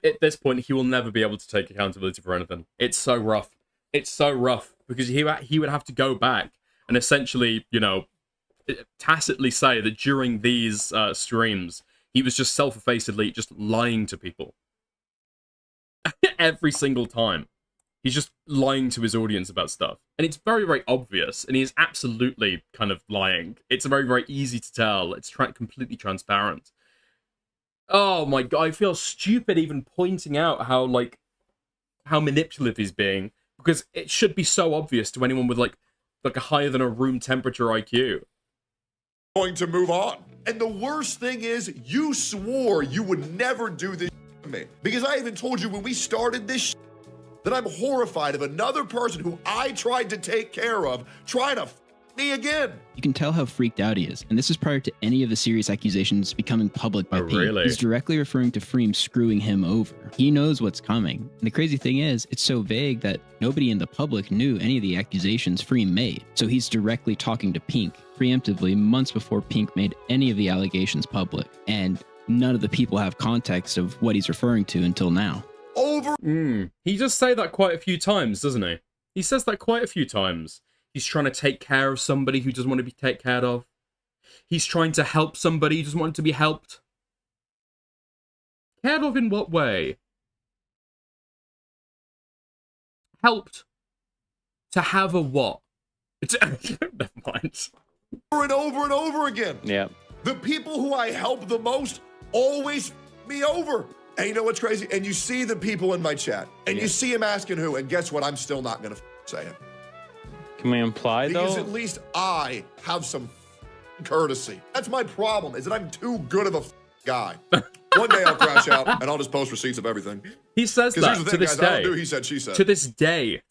At this point, he will never be able to take accountability for anything. It's so rough. It's so rough because he would have to go back and essentially, you know, tacitly say that during these streams, he was just self-effacedly just lying to people. Every single time. He's just lying to his audience about stuff. And it's very, very obvious. And he is absolutely kind of lying. It's very, very easy to tell. It's completely transparent. Oh my God, I feel stupid even pointing out how manipulative he's being. Because it should be so obvious to anyone with like a higher than a room temperature IQ.
Going to move on. And the worst thing is, you swore you would never do this to me. Because I even told you when we started this that I'm horrified of another person who I tried to take care of trying to me again.
You can tell how freaked out he is, and this is prior to any of the serious accusations becoming public by Pink.
Really?
He's directly referring to Freem screwing him over. He knows what's coming. And the crazy thing is, it's so vague that nobody in the public knew any of the accusations Freem made. So he's directly talking to Pink preemptively months before Pink made any of the allegations public. And none of the people have context of what he's referring to until now.
He does say that quite a few times, doesn't he? He says that quite a few times. He's trying to take care of somebody who doesn't want to be taken care of. He's trying to help somebody who doesn't want to be helped. Cared of in what way? Helped to have a what? Never mind.
Over and over and over again.
Yeah.
The people who I help the most always me over. And you know what's crazy? And you see the people in my chat, and you see him asking who, and guess what? I'm still not going to say it.
Can we imply, though?
Because at least I have some courtesy. That's my problem, is that I'm too good of a guy. One day I'll crash out, and I'll just post receipts of everything.
He says that to this day.
I don't do he said, she said.
To this day,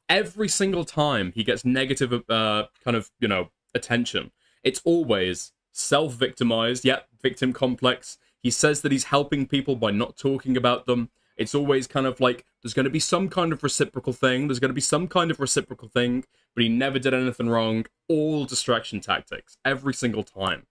every single time he gets negative, kind of, you know, attention, it's always self-victimized, victim complex. He says that he's helping people by not talking about them. It's always kind of like, there's going to be some kind of reciprocal thing, but he never did anything wrong. All distraction tactics, every single time.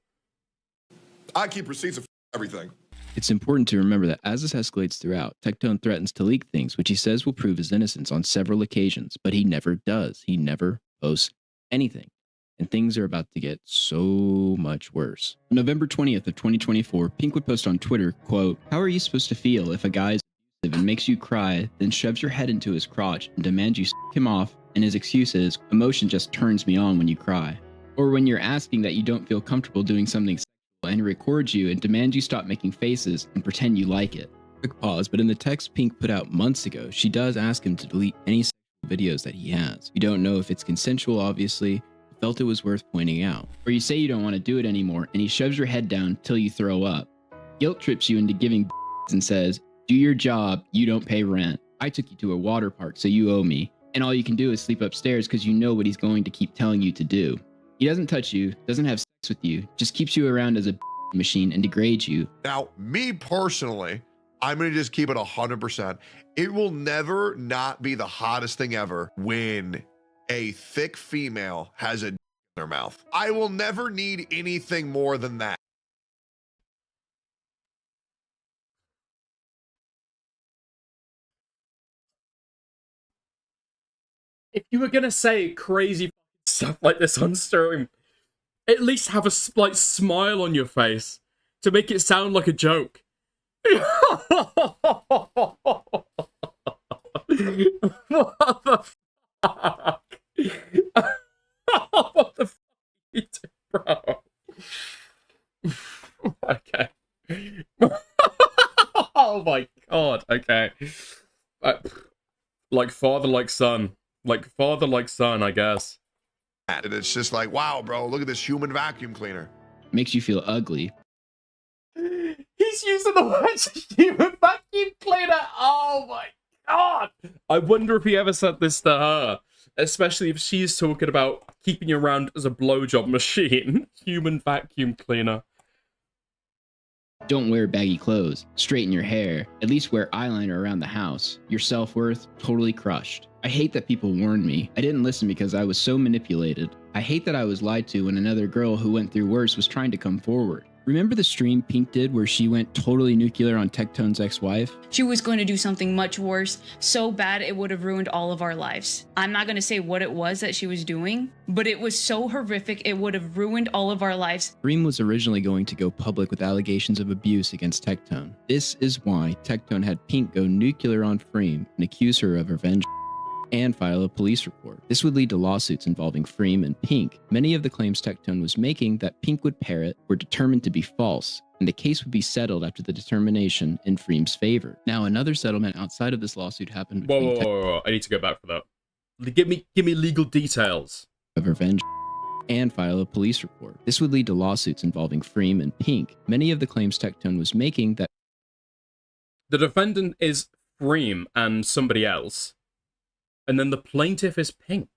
I keep receipts of everything.
It's important to remember that as this escalates throughout, Tectone threatens to leak things, which he says will prove his innocence on several occasions, but he never does. He never posts anything. And things are about to get so much worse. On November 20th of 2024, Pink would post on Twitter, quote, "How are you supposed to feel if a guy's abusive and makes you cry, then shoves your head into his crotch and demands you s*** him off, and his excuse is, emotion just turns me on when you cry. Or when you're asking that you don't feel comfortable doing something sexual and he records you and demands you stop making faces and pretend you like it. Quick pause, but in the text Pink put out months ago, she does ask him to delete any sexual videos that he has. You don't know if it's consensual, obviously, but felt it was worth pointing out. Or you say you don't want to do it anymore, and he shoves your head down till you throw up. Guilt trips you into giving and says, do your job, you don't pay rent. I took you to a water park, so you owe me. And all you can do is sleep upstairs because you know what he's going to keep telling you to do. He doesn't touch you, doesn't have sex with you, just keeps you around as a machine and degrades you.
Now, me personally, I'm going to just keep it 100%. It will never not be the hottest thing ever when a thick female has a in their mouth. I will never need anything more than that.
If you were gonna say crazy stuff like this on stream, at least have a like smile on your face to make it sound like a joke. What the fuck? What the fuck you do, bro? Okay. Oh my god. Okay. Like father, like son. Like father, like son, I guess.
And it's just like, wow, bro, look at this human vacuum cleaner.
Makes you feel ugly.
He's using the words human vacuum cleaner. Oh my god. I wonder if he ever said this to her. Especially if she's talking about keeping you around as a blowjob machine. Human vacuum cleaner.
Don't wear baggy clothes. Straighten your hair. At least wear eyeliner around the house. Your self-worth totally crushed. I hate that people warned me. I didn't listen because I was so manipulated. I hate that I was lied to when another girl who went through worse was trying to come forward. Remember the stream Pink did where she went totally nuclear on Tectone's ex-wife?
She was going to do something much worse, so bad it would have ruined all of our lives. I'm not going to say what it was that she was doing, but it was so horrific it would have ruined all of our lives.
Freem was originally going to go public with allegations of abuse against Tectone. This is why Tectone had Pink go nuclear on Freem and accuse her of revenge and file a police report. This would lead to lawsuits involving Freem and Pink. Many of the claims Tectone was making that Pink would parrot were determined to be false, and the case would be settled after the determination in Freem's favor. Now, another settlement outside of this lawsuit happened between
Whoa. I need to go back for that. Give me legal details.
Of revenge and file a police report. This would lead to lawsuits involving Freem and Pink. Many of the claims Tectone was making that
the defendant is Freem and somebody else. And then the plaintiff is Pink.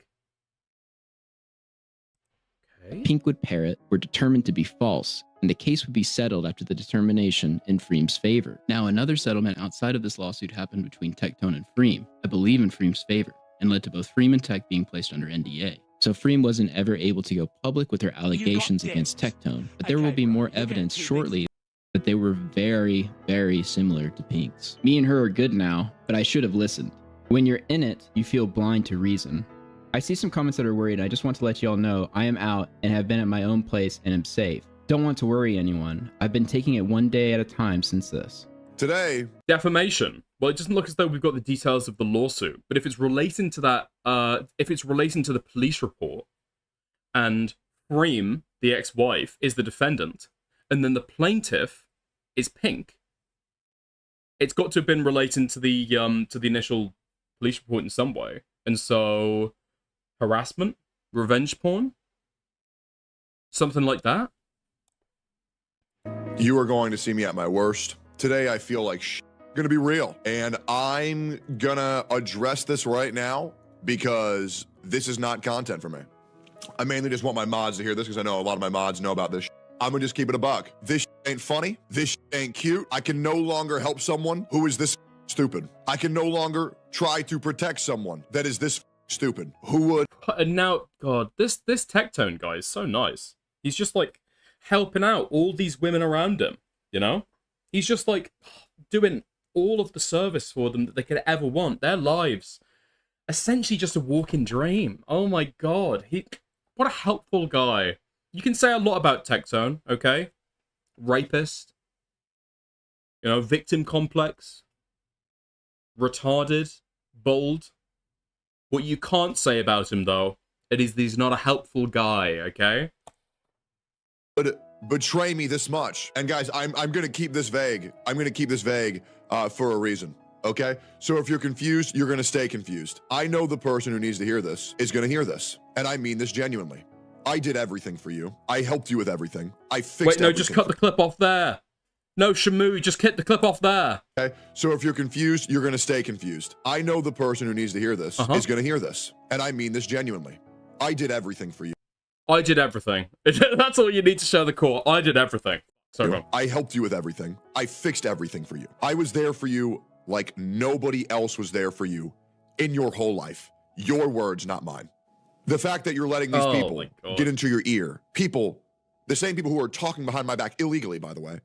Okay.
Pink would parrot were determined to be false, and the case would be settled after the determination in Freem's favor. Now, another settlement outside of this lawsuit happened between Tectone and Freem, I believe in Freem's favor, and led to both Freem and Tech being placed under NDA. So Freem wasn't ever able to go public with her allegations against Tectone, but there will be more evidence shortly that they were very, very similar to Pink's. Me and her are good now, but I should have listened. When you're in it, you feel blind to reason. I see some comments that are worried. I just want to let you all know I am out and have been at my own place and am safe. Don't want to worry anyone. I've been taking it one day at a time since this.
Today,
defamation. Well, it doesn't look as though we've got the details of the lawsuit, but if it's relating to that, if it's relating to the police report, and Freem, the ex-wife, is the defendant, and then the plaintiff is Pink, it's got to have been relating to the initial police report in some way. And so, harassment, revenge porn, something like that.
You are going to see me at my worst. Today, I feel like gonna be real. And I'm gonna address this right now because this is not content for me. I mainly just want my mods to hear this because I know a lot of my mods know about this. I'm gonna just keep it a buck. This ain't funny. This ain't cute. I can no longer help someone who is this stupid. I can no longer try to protect someone that is this stupid. Who would?
And now, God, this Tectone guy is so nice. He's just like helping out all these women around him, you know? He's just like doing all of the service for them that they could ever want. Their lives, essentially just a walking dream. Oh my God. What a helpful guy. You can say a lot about Tectone, okay? Rapist. You know, victim complex. Retarded. Bold. What you can't say about him, though, it is he's not a helpful guy, okay?
Would betray me this much. And guys, I'm gonna keep this vague. I'm gonna keep this vague for a reason. Okay? So if you're confused, you're gonna stay confused. I know the person who needs to hear this is gonna hear this. And I mean this genuinely. I did everything for you. I helped you with everything. I fixed
Wait, no,
everything.
just cut the clip off there. No, Shamoo, just cut the clip off there.
Okay? So if you're confused, you're gonna stay confused. I know the person who needs to hear this is gonna hear this. And I mean this genuinely. I did everything for you.
I did everything. That's all you need to show the court. I did everything. Sorry,
I helped you with everything. I fixed everything for you. I was there for you like nobody else was there for you in your whole life. Your words, not mine. The fact that you're letting these people get into your ear, people, the same people who are talking behind my back illegally, by the way.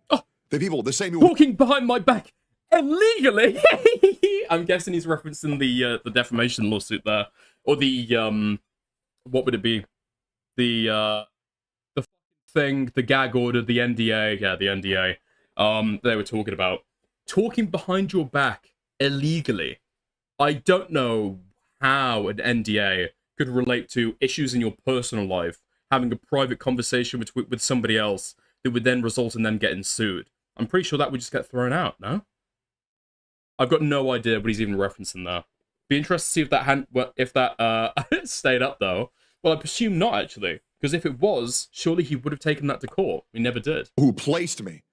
The same people
talking behind my back illegally. I'm guessing he's referencing the defamation lawsuit there, or the what would it be? The thing, the gag order, the NDA. Yeah, the NDA. They were talking about talking behind your back illegally. I don't know how an NDA could relate to issues in your personal life, having a private conversation with somebody else that would then result in them getting sued. I'm pretty sure that would just get thrown out, no? I've got no idea what he's even referencing there. Be interested to see if that stayed up, though. Well, I presume not, actually. Because if it was, surely he would have taken that to court. He never did.
Who placed me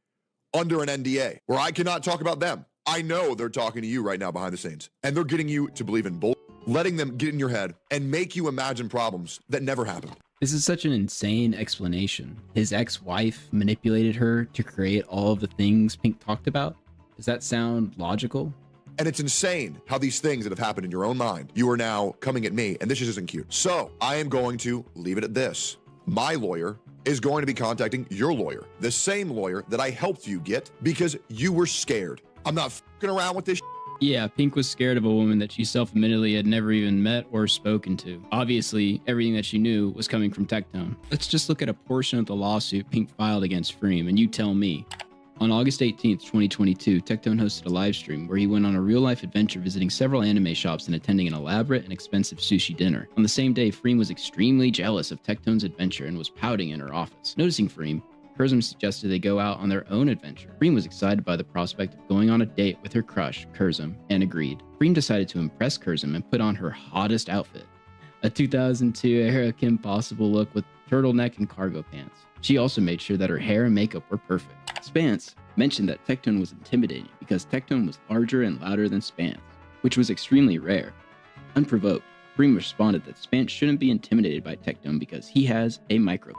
under an NDA where I cannot talk about them. I know they're talking to you right now behind the scenes. And they're getting you to believe in bull, letting them get in your head and make you imagine problems that never happened.
This is such an insane explanation. His ex-wife manipulated her to create all of the things Pink talked about. Does that sound logical?
And it's insane how these things that have happened in your own mind, you are now coming at me, and this just isn't cute. So I am going to leave it at this. My lawyer is going to be contacting your lawyer, the same lawyer that I helped you get because you were scared. I'm not fucking around with this.
Yeah, Pink was scared of a woman that she self-admittedly had never even met or spoken to. Obviously, everything that she knew was coming from Tectone. Let's just look at a portion of the lawsuit Pink filed against Freem, and you tell me. On August 18th, 2022, Tectone hosted a live stream where he went on a real-life adventure visiting several anime shops and attending an elaborate and expensive sushi dinner. On the same day, Freem was extremely jealous of Tectone's adventure and was pouting in her office. Noticing Freem, Kurzum suggested they go out on their own adventure. Freem was excited by the prospect of going on a date with her crush, Kurzum, and agreed. Freem decided to impress Kurzum and put on her hottest outfit, a 2002 era Kim Possible look with turtleneck and cargo pants. She also made sure that her hair and makeup were perfect. Spance mentioned that Tectone was intimidating because Tectone was larger and louder than Spance, which was extremely rare. Unprovoked, Freem responded that Spance shouldn't be intimidated by Tectone because he has a micro.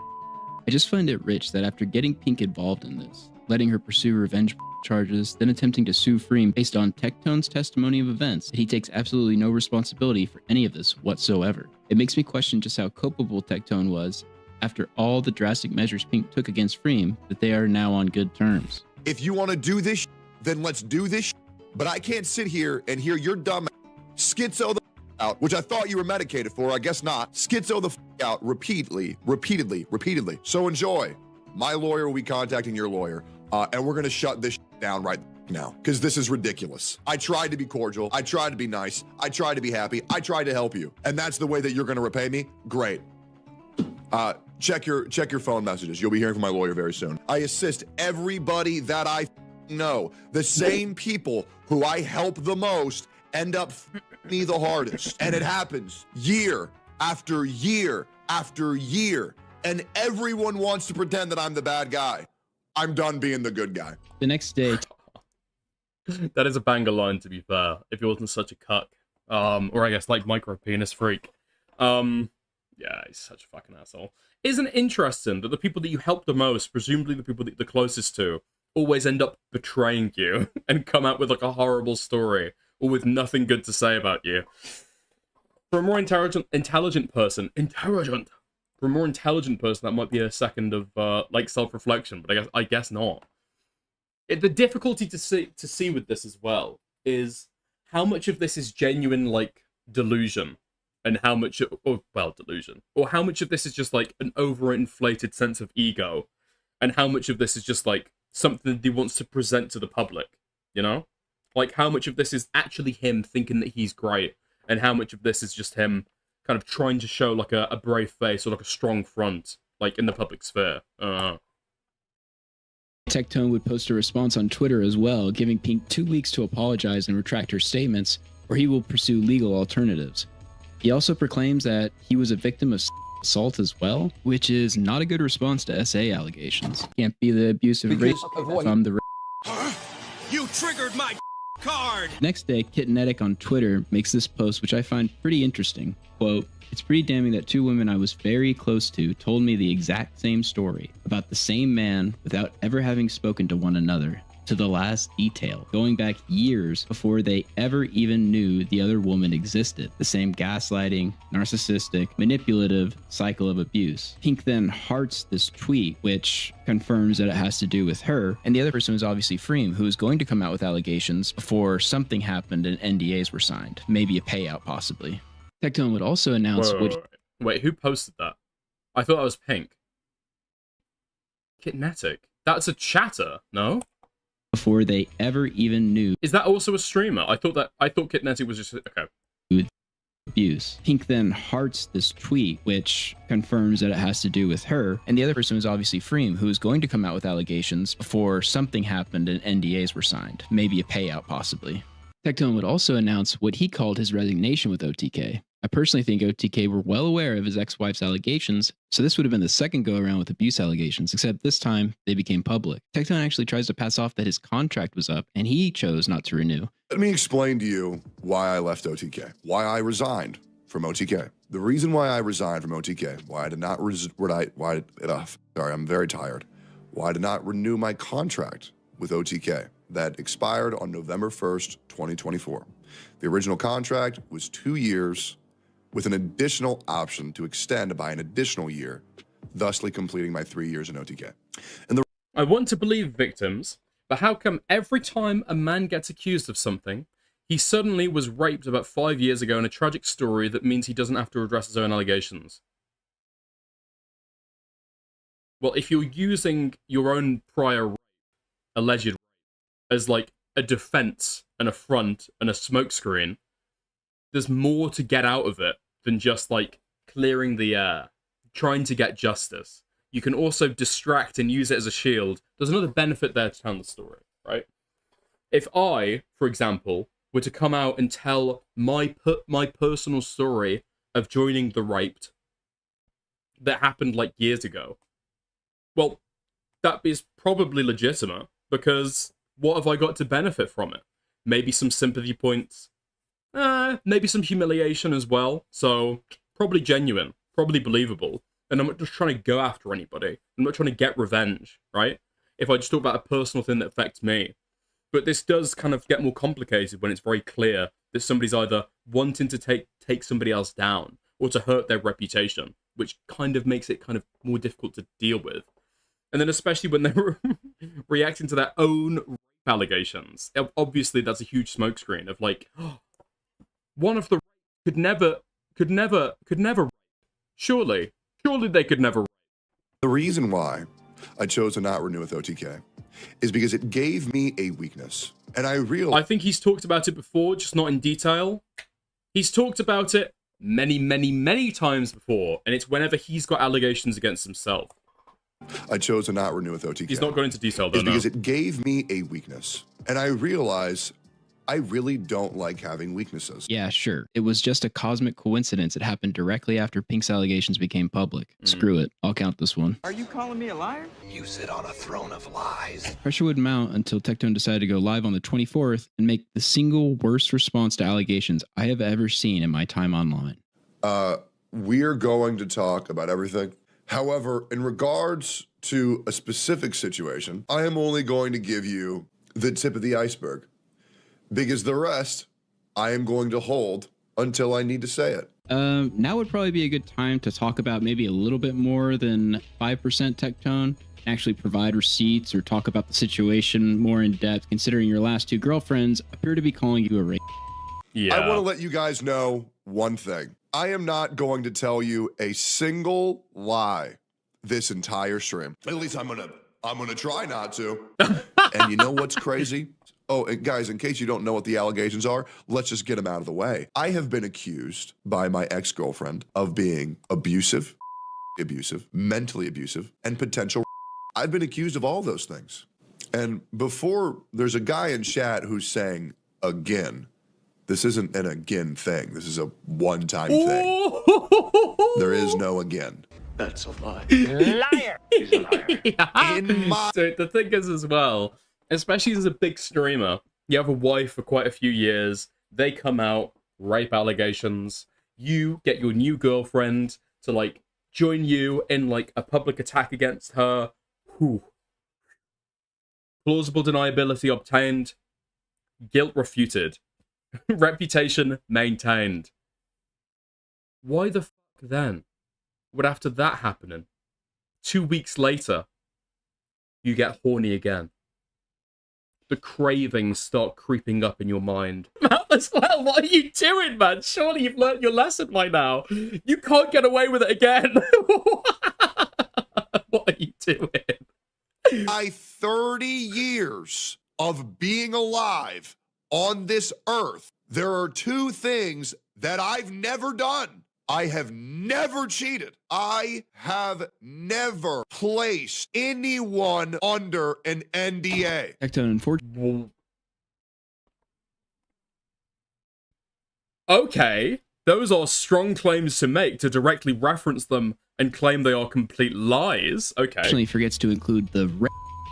I just find it rich that after getting Pink involved in this, letting her pursue revenge charges, then attempting to sue Freem based on Tectone's testimony of events, that he takes absolutely no responsibility for any of this whatsoever. It makes me question just how culpable Tectone was after all the drastic measures Pink took against Freem, that they are now on good terms.
If you want to do this, then let's do this. But I can't sit here and hear your dumb schizo the out, which I thought you were medicated for. I guess not. Schizo the out repeatedly. So enjoy. My lawyer will be contacting your lawyer, and we're going to shut this down right now because this is ridiculous. I tried to be cordial. I tried to be nice. I tried to be happy. I tried to help you. And that's the way that you're going to repay me? Great. Check your phone messages. You'll be hearing from my lawyer very soon. I assist everybody that I know. The same people who I help the most end up me the hardest. And it happens year after year after year. And everyone wants to pretend that I'm the bad guy. I'm done being the good guy.
The next day.
That is a banger line, to be fair, if he wasn't such a cuck. Or I guess like micro penis freak. Yeah, he's such a fucking asshole. Isn't it interesting that the people that you help the most, presumably the people that you're the closest to, always end up betraying you and come out with like a horrible story or with nothing good to say about you? For a more intelligent person, that might be a second of like self-reflection, but I guess not. The difficulty to see with this as well is how much of this is genuine like delusion. And how much, delusion. Or how much of this is just like an overinflated sense of ego. And how much of this is just like something that he wants to present to the public, you know? Like how much of this is actually him thinking that he's great. And how much of this is just him kind of trying to show like a brave face or like a strong front, like in the public sphere.
Tectone would post a response on Twitter as well, giving Pink 2 weeks to apologize and retract her statements, or he will pursue legal alternatives. He also proclaims that he was a victim of assault as well, which is not a good response to SA allegations. Can't be the abusive rape if I'm the
You triggered my card!
Next day, Kitnetic on Twitter makes this post, which I find pretty interesting. Quote, "It's pretty damning that 2 women I was very close to told me the exact same story about the same man without ever having spoken to one another, to the last detail, going back years before they ever even knew the other woman existed. The same gaslighting, narcissistic, manipulative cycle of abuse." Pink then hearts this tweet, which confirms that it has to do with her, and the other person was obviously Freem, who was going to come out with allegations before something happened and NDAs were signed. Maybe a payout, possibly. Tectone would also announce...
Wait, who posted that? I thought that was Pink. Kitnetic? That's a chatter, no?
Before they ever even knew.
Is that also a streamer? I thought Kitnetic was just... Okay.
Abuse. Pink then hearts this tweet, which confirms that it has to do with her, and the other person was obviously Freem, who was going to come out with allegations before something happened and NDAs were signed. Maybe a payout, possibly. Tectone would also announce what he called his resignation with OTK. I personally think OTK were well aware of his ex-wife's allegations, so this would have been the second go-around with abuse allegations, except this time they became public. Tectone actually tries to pass off that his contract was up, and he chose not to renew.
Let me explain to you why I left OTK, why I resigned from OTK. The reason why I resigned from OTK, why I did not sorry, I'm very tired. Why I did not renew my contract with OTK that expired on November 1st, 2024. The original contract was 2 years with an additional option to extend by an additional year, thusly completing my 3 years in OTK. And
I want to believe victims, but how come every time a man gets accused of something, he suddenly was raped about 5 years ago in a tragic story that means he doesn't have to address his own allegations? Well, if you're using your own prior rape, alleged rape, as like a defense, an affront, and a smokescreen, there's more to get out of it than just like clearing the air, trying to get justice. You can also distract and use it as a shield. There's another benefit there to tell the story, right? If I, for example, were to come out and tell my personal story of joining the raped that happened like years ago, well, that is probably legitimate, because what have I got to benefit from it? Maybe some sympathy points, maybe some humiliation as well. So probably genuine, probably believable. And I'm not just trying to go after anybody. I'm not trying to get revenge, right? If I just talk about a personal thing that affects me. But this does kind of get more complicated when it's very clear that somebody's either wanting to take somebody else down or to hurt their reputation, which kind of makes it kind of more difficult to deal with. And then especially when they're reacting to their own rape allegations. Obviously, that's a huge smokescreen of like, oh, one of the could never rape. Surely they could never rape.
The reason why I chose to not renew with OTK is because it gave me a weakness. And I
think he's talked about it before, just not in detail. He's talked about it many times before, and it's whenever he's got allegations against himself.
I chose to not renew with OTK.
He's not going into detail, though,
is because it gave me a weakness. And I realize I really don't like having weaknesses.
Yeah, sure. It was just a cosmic coincidence. It happened directly after Pink's allegations became public. Screw it. I'll count this one.
Are you calling me a liar?
You sit on a throne of lies.
Pressure would mount until Tectone decided to go live on the 24th and make the single worst response to allegations I have ever seen in my time online.
We're going to talk about everything. However, in regards to a specific situation, I am only going to give you the tip of the iceberg, because the rest I am going to hold until I need to say it.
Now would probably be a good time to talk about maybe a little bit more than 5% Tectone, actually provide receipts or talk about the situation more in depth, considering your last 2 girlfriends appear to be calling you a rape.
Yeah. I want to let you guys know one thing. I am not going to tell you a single lie this entire stream. At least I'm gonna try not to. And you know what's crazy? Oh, and guys, in case you don't know what the allegations are, let's just get them out of the way. I have been accused by my ex-girlfriend of being abusive, mentally abusive, and potential. I've been accused of all those things.
And before, there's a guy in chat who's saying, again. This isn't an again thing. This is a one-time thing. There is no again.
That's a lie.
Liar!
He's a liar.
So the thing is as well, especially as a big streamer, you have a wife for quite a few years, they come out, rape allegations, you get your new girlfriend to, like, join you in, like, a public attack against her. Whew. Plausible deniability obtained, guilt refuted, reputation maintained. Why the fuck then would, after that happening, 2 weeks later, you get horny again? The cravings start creeping up in your mind. As well, what are you doing, man? Surely you've learned your lesson by now. You can't get away with it again. What are you doing?
My 30 years of being alive on this earth, there are two things that I've never done. I have never cheated. I have never placed anyone under an NDA.
Tectone, unfortunately.
Okay, those are strong claims to make, to directly reference them and claim they are complete lies. Okay.
Unfortunately, forgets to include the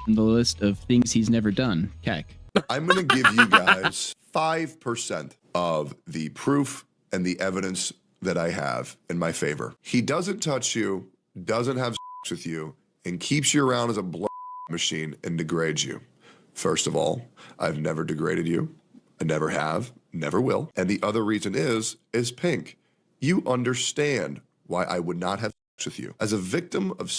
in the list of things he's never done. Keck.
I'm going to give you guys 5% of the proof and the evidence that I have in my favor. He doesn't touch you, doesn't have sex with you, and keeps you around as a blood machine and degrades you. First of all, I've never degraded you. I never have, never will. And the other reason is Pink. You understand why I would not have sex with you. As a victim of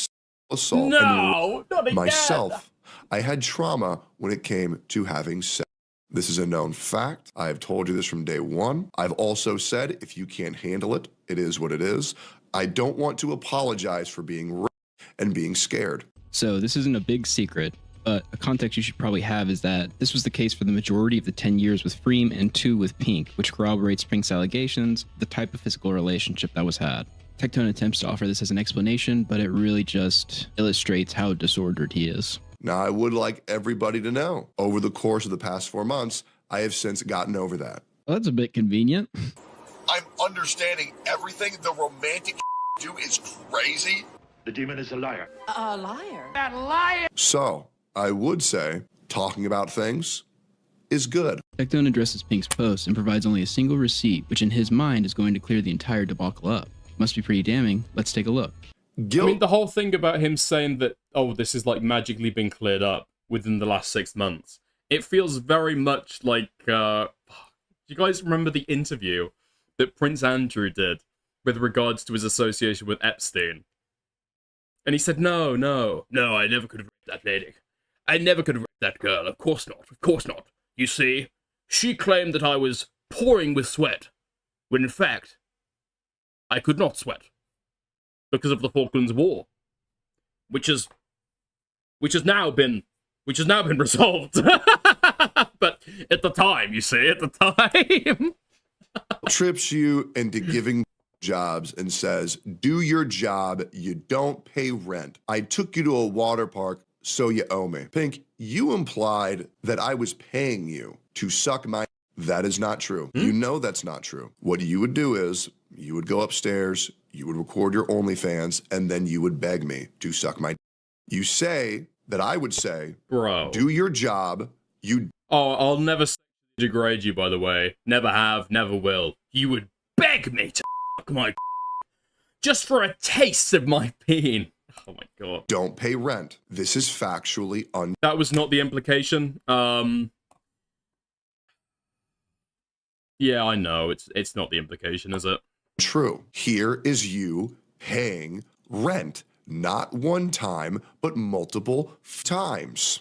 assault
no, not again.
Myself, I had trauma when it came to having sex. This is a known fact. I have told you this from day one. I've also said, if you can't handle it, it is what it is. I don't want to apologize for being raped and being scared.
So this isn't a big secret, but a context you should probably have is that this was the case for the majority of the 10 years with Freem and 2 with Pink, which corroborates Pink's allegations, the type of physical relationship that was had. Tectone attempts to offer this as an explanation, but it really just illustrates how disordered he is.
Now, I would like everybody to know, over the course of the past 4 months, I have since gotten over that.
Well, that's a bit convenient.
I'm understanding everything the romantic do is crazy.
The demon is a liar.
A liar?
That liar!
So, I would say, talking about things is good.
Tectone addresses Pink's post and provides only a single receipt, which in his mind is going to clear the entire debacle up. Must be pretty damning. Let's take a look.
I mean, the whole thing about him saying that, oh, this is like magically been cleared up within the last 6 months, it feels very much like, do you guys remember the interview that Prince Andrew did with regards to his association with Epstein? And he said, no, I never could have raped that lady. I never could have raped that girl. Of course not. You see, she claimed that I was pouring with sweat, when in fact, I could not sweat. Because of the Falklands War, which has now been resolved. But at the time, you see,
trips you into giving jobs and says, do your job, you don't pay rent. I took you to a water park, so you owe me. Pink, you implied that I was paying you to suck my. That is not true. You know that's not true. What you would do is, you would go upstairs, you would record your OnlyFans, and then you would beg me to suck my. You say that I would say,
bro,
do your job.
Oh, I'll never degrade you, by the way. Never have, never will. You would beg me to suck my just for a taste of my peen. Oh my god.
Don't pay rent. This is factually
That was not the implication. Yeah, I know. It's not the implication, is it?
True. Here is you paying rent, not one time, but multiple times.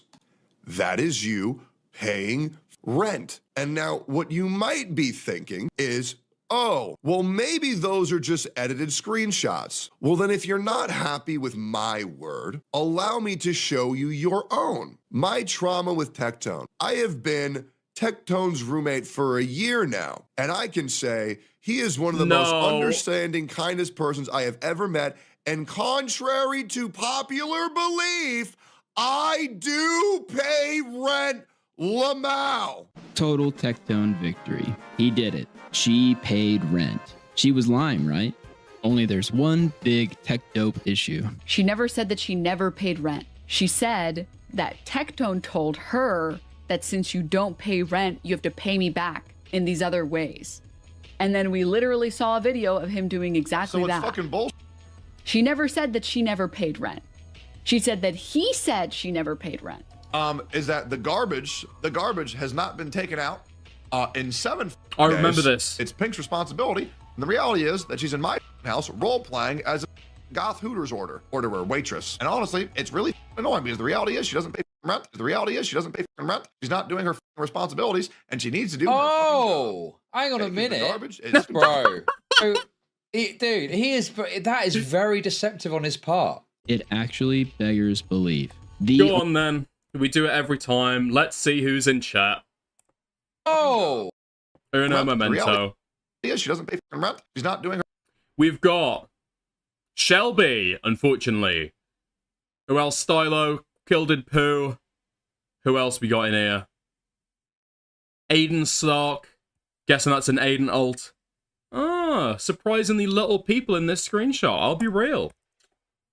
That is you paying rent. And now what you might be thinking is, oh, well, maybe those are just edited screenshots. Well, then if you're not happy with my word, allow me to show you your own. My trauma with Tectone. I have been Tectone's roommate for a year now, and I can say he is one of the most understanding, kindest persons I have ever met, and contrary to popular belief, I do pay rent, Lamau.
Total Tectone victory. He did it. She paid rent. She was lying, right? Only there's one big tech dope issue.
She never said that she never paid rent. She said that Tectone told her that since you don't pay rent, you have to pay me back in these other ways. And then we literally saw a video of him doing exactly that.
So it's fucking bullshit.
She never said that she never paid rent. She said that he said she never paid rent.
Is that the garbage has not been taken out in 7
I
days.
remember this.
It's Pink's responsibility. And the reality is that she's in my house role-playing as a goth Hooters orderer, waitress. And honestly, it's really annoying because the reality is she doesn't pay rent. The reality is she doesn't pay rent. She's not doing her responsibilities, and she needs to do her
hang on a minute.
Garbage.
Bro. Dude, that is very deceptive on his part.
It actually beggars belief.
Go on then. We do it every time. Let's see who's in chat.
Oh.
Uno momento.
Yeah, she doesn't pay rent. She's not doing her.
We've got Shelby, unfortunately. Who else? Stylo, Kilded Poo. Who else we got in here? Aiden Stark. Guessing that's an Aiden alt. Ah, surprisingly little people in this screenshot. I'll be real.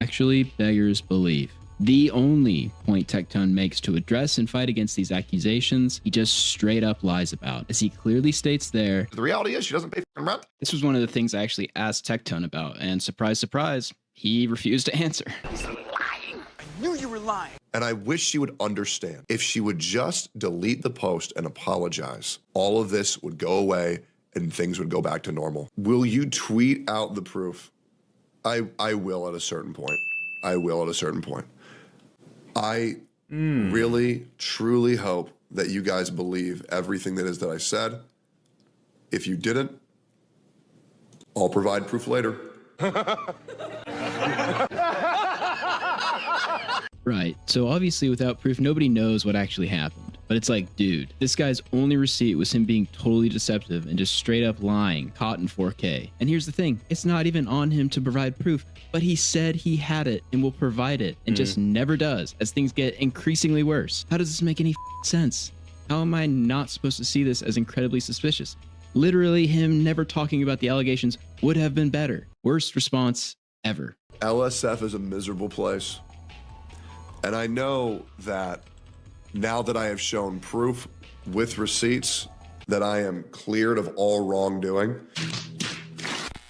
Actually beggars belief. The only point Tectone makes to address and fight against these accusations, he just straight up lies about. As he clearly states there,
the reality is she doesn't pay rent.
This was one of the things I actually asked Tectone about, and surprise, surprise, he refused to answer.
He's lying. I knew you were lying.
And I wish she would understand. If she would just delete the post and apologize, all of this would go away and things would go back to normal. Will you tweet out the proof? I will at a certain point. I will at a certain point. I really, truly hope that you guys believe everything that is that I said. If you didn't, I'll provide proof later.
Right, so obviously without proof, nobody knows what actually happened. But it's like, dude, this guy's only receipt was him being totally deceptive and just straight up lying, caught in 4K. And here's the thing, it's not even on him to provide proof, but he said he had it and will provide it and just never does as things get increasingly worse. How does this make any sense? How am I not supposed to see this as incredibly suspicious? Literally, him never talking about the allegations would have been better. Worst response ever.
LSF is a miserable place. And I know that now that I have shown proof with receipts that I am cleared of all wrongdoing.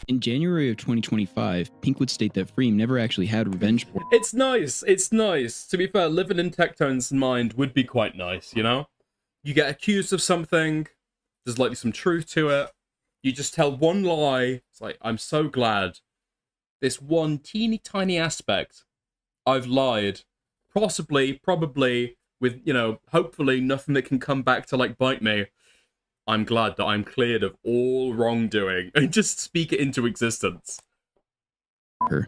In January of 2025, Pink would state that Freem never actually had revenge porn.
It's nice. It's nice. To be fair, living in Tectone's mind would be quite nice, you know? You get accused of something, there's likely some truth to it. You just tell one lie. It's like, I'm so glad. This one teeny tiny aspect, I've lied. Probably, with, you know, hopefully nothing that can come back to, like, bite me. I'm glad that I'm cleared of all wrongdoing and just speak it into existence.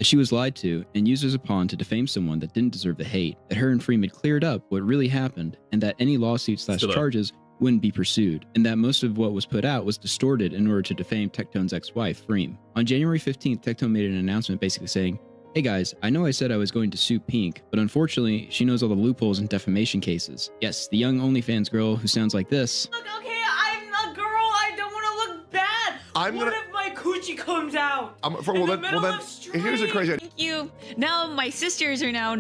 She was lied to and used as a pawn to defame someone that didn't deserve the hate, that her and Freem had cleared up what really happened, and that any lawsuits/charges wouldn't be pursued, and that most of what was put out was distorted in order to defame Tectone's ex-wife, Freem. On January 15th, Tectone made an announcement basically saying, "Hey guys, I know I said I was going to sue Pink, but unfortunately, she knows all the loopholes in defamation cases. Yes, the young OnlyFans girl who sounds like this."
Look, okay, I'm a girl. I don't want to look bad. What if my coochie comes out?
Here's the crazy.
Thank you. Now my sisters are now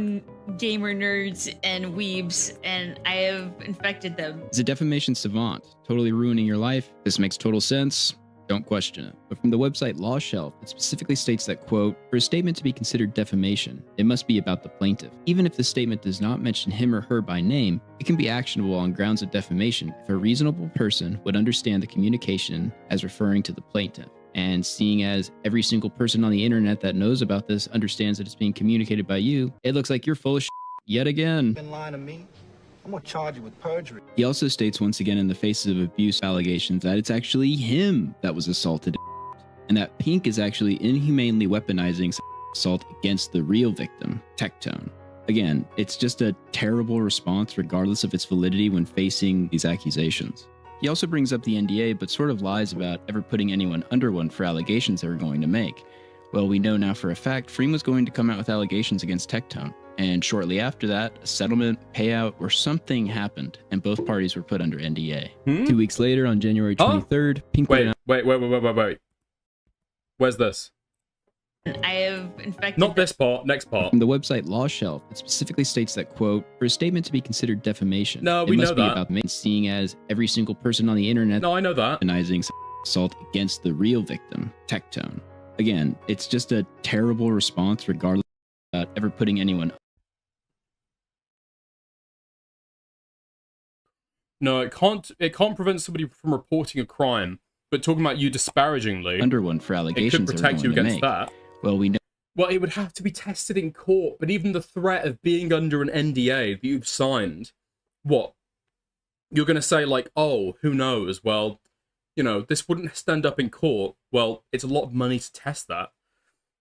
gamer nerds and weebs, and I have infected them.
As a defamation savant, totally ruining your life, this makes total sense. Don't question it. But from the website Law Shelf, it specifically states that, quote, for a statement to be considered defamation, it must be about the plaintiff. Even if the statement does not mention him or her by name, it can be actionable on grounds of defamation if a reasonable person would understand the communication as referring to the plaintiff. And seeing as every single person on the internet that knows about this understands that it's being communicated by you, it looks like you're full of shit yet again.
Been lying to me? I'm gonna charge you with perjury.
He also states once again in the faces of abuse allegations that it's actually him that was assaulted, and that Pink is actually inhumanely weaponizing assault against the real victim, Tectone. Again, it's just a terrible response regardless of its validity when facing these accusations. He also brings up the NDA, but sort of lies about ever putting anyone under one for allegations they were going to make. Well, we know now for a fact Freem was going to come out with allegations against Tectone. And shortly after that, a settlement, payout, or something happened, and both parties were put under NDA. 2 weeks later, on January 23rd, Pink
Wait. Where's this?
I have infected.
Not this part, next part.
From the website Law Shelf, it specifically states that, quote, for a statement to be considered defamation,
No,
it
we
must
know
be
that.
about seeing as every single person on the internet
No, I know that.
weaponizing assault against the real victim, Tectone. Again, it's just a terrible response regardless of ever putting anyone.
No, it can't prevent somebody from reporting a crime, but talking about you disparagingly
Under one for allegations
it could protect you
they're going to
against
make.
that.
Well, we know.
Well, it would have to be tested in court, but even the threat of being under an NDA that you've signed, what? You're going to say, like, oh, who knows? Well, you know, this wouldn't stand up in court. Well, it's a lot of money to test that.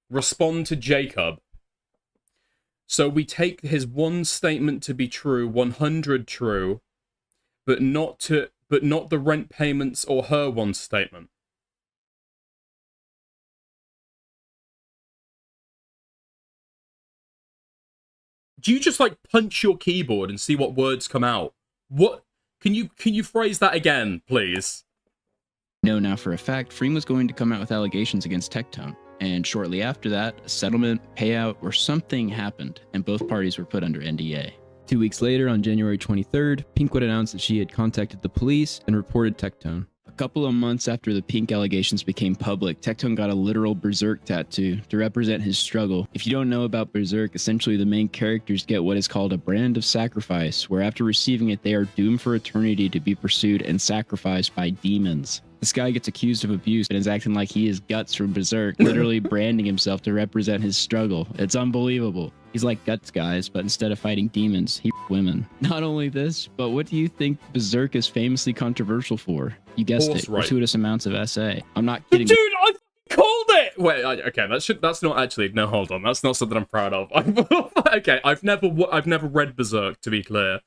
Respond to Jacob. So we take his one statement to be true, 100 true, but not the rent payments or her one statement. Do you just like punch your keyboard and see what words come out? What can you phrase that again, please?
No, now for a fact, Freem was going to come out with allegations against Tectone. And shortly after that, a settlement, payout, or something happened, and both parties were put under NDA. 2 weeks later, on January 23rd, Pink would announce that she had contacted the police and reported Tectone. A couple of months after the Pink allegations became public, Tectone got a literal berserk tattoo to represent his struggle. If you don't know about berserk, essentially the main characters get what is called a brand of sacrifice, where after receiving it, they are doomed for eternity to be pursued and sacrificed by demons. This guy gets accused of abuse and is acting like he is Guts from Berserk, literally branding himself to represent his struggle. It's unbelievable. He's like Guts, guys, but instead of fighting demons, he women. Not only this, but what do you think Berserk is famously controversial for? You guessed it, gratuitous amounts of SA. I'm not kidding.
Dude, I called it! Wait, okay, that's not actually, no, hold on. That's not something I'm proud of. Okay, I've never read Berserk, to be clear.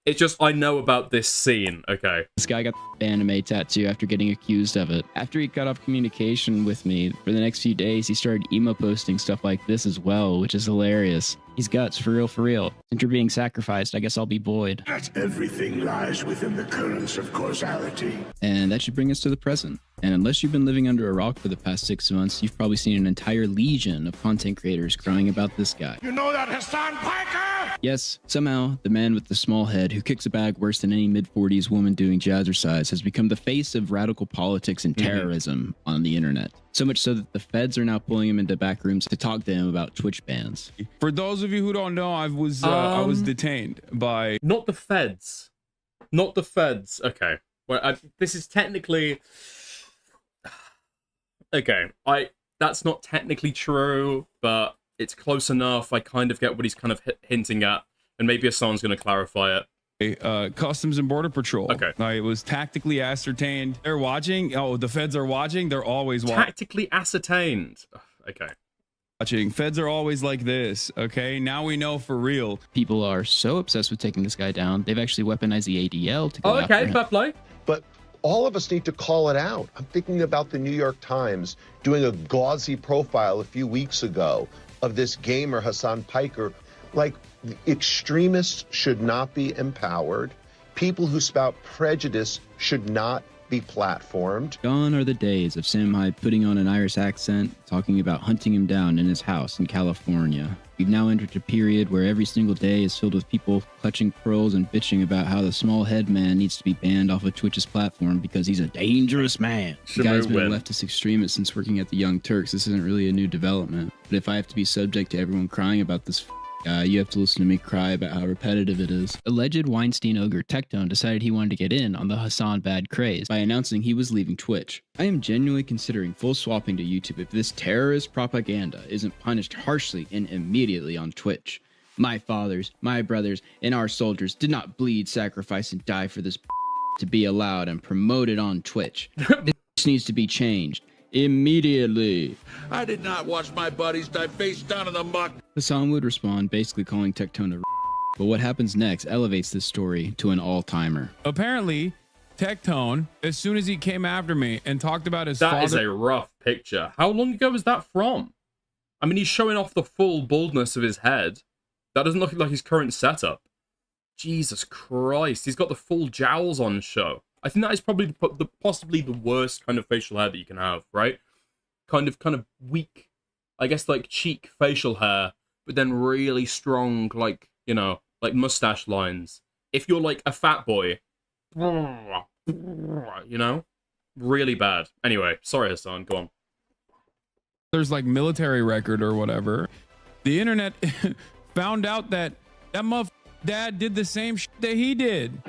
It's just, I know about this scene, okay.
This guy got the anime tattoo after getting accused of it. After he cut off communication with me, for the next few days, he started emo posting stuff like this as well, which is hilarious. He's Guts, for real, for real. Since you're being sacrificed, I guess I'll be Boyd.
That everything lies within the currents of causality.
And that should bring us to the present. And unless you've been living under a rock for the past 6 months, you've probably seen an entire legion of content creators crying about this guy.
You know that Hasan Piker?
Yes, somehow, the man with the small head who kicks a bag worse than any mid-40s woman doing jazzercise has become the face of radical politics and terrorism on the internet. So much so that the feds are now pulling him into back rooms to talk to him about Twitch bans.
For those of you who don't know, I was detained by...
Not the feds. Not the feds. Okay. Well, this is technically... Okay, that's not technically true, but it's close enough. I kind of get what he's kind of hinting at, and maybe Hasan's going to clarify it.
Customs and Border Patrol.
Okay.
It was tactically ascertained. They're watching. Oh, the feds are watching. They're always watching.
Tactically ascertained. Okay.
Watching. Feds are always like this. Okay. Now we know for real.
People are so obsessed with taking this guy down, they've actually weaponized the ADL to go after him.
Fair play.
But all of us need to call it out. I'm thinking about the New York Times doing a gauzy profile a few weeks ago of this gamer, Hasan Piker. Like, extremists should not be empowered. People who spout prejudice should not be platformed.
Gone are the days of Sam Hyde putting on an Irish accent, talking about hunting him down in his house in California. We've now entered a period where every single day is filled with people clutching pearls and bitching about how the small head man needs to be banned off of Twitch's platform because he's a dangerous man. The guy's been a leftist extremist since working at the Young Turks. This isn't really a new development. But if I have to be subject to everyone crying about this guy, you have to listen to me cry about how repetitive it is. Alleged Weinstein ogre Tectone decided he wanted to get in on the Hasan bad craze by announcing he was leaving Twitch. I am genuinely considering full swapping to YouTube if this terrorist propaganda isn't punished harshly and immediately on Twitch. My fathers, my brothers, and our soldiers did not bleed, sacrifice, and die for this to be allowed and promoted on Twitch. This needs to be changed. Immediately.
I did not watch my buddies die face down in the muck.
Hasan would respond, basically calling Tectone a but what happens next elevates this story to an all-timer.
Apparently, Tectone, as soon as he came after me and talked about his father...
That is a rough picture. How long ago was that from? I mean, he's showing off the full baldness of his head. That doesn't look like his current setup. Jesus Christ, he's got the full jowls on show. I think that is probably possibly the worst kind of facial hair that you can have, right? Kind of weak, I guess, like cheek facial hair, but then really strong, like, you know, like mustache lines. If you're like a fat boy, you know, really bad. Anyway, sorry, Hasan, go on.
There's like military record or whatever. The internet found out that motherfucking dad did the same shit that he did.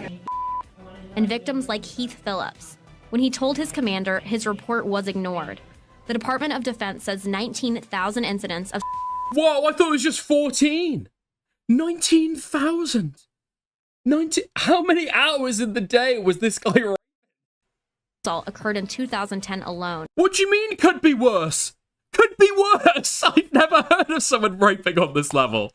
And victims like Heath Phillips. When he told his commander, his report was ignored. The Department of Defense says 19,000 incidents of
Whoa, I thought it was just 14. 19,000. How many hours in the day was this guy?
assault occurred in 2010 alone.
What do you mean could be worse? Could be worse. I've never heard of someone raping on this level.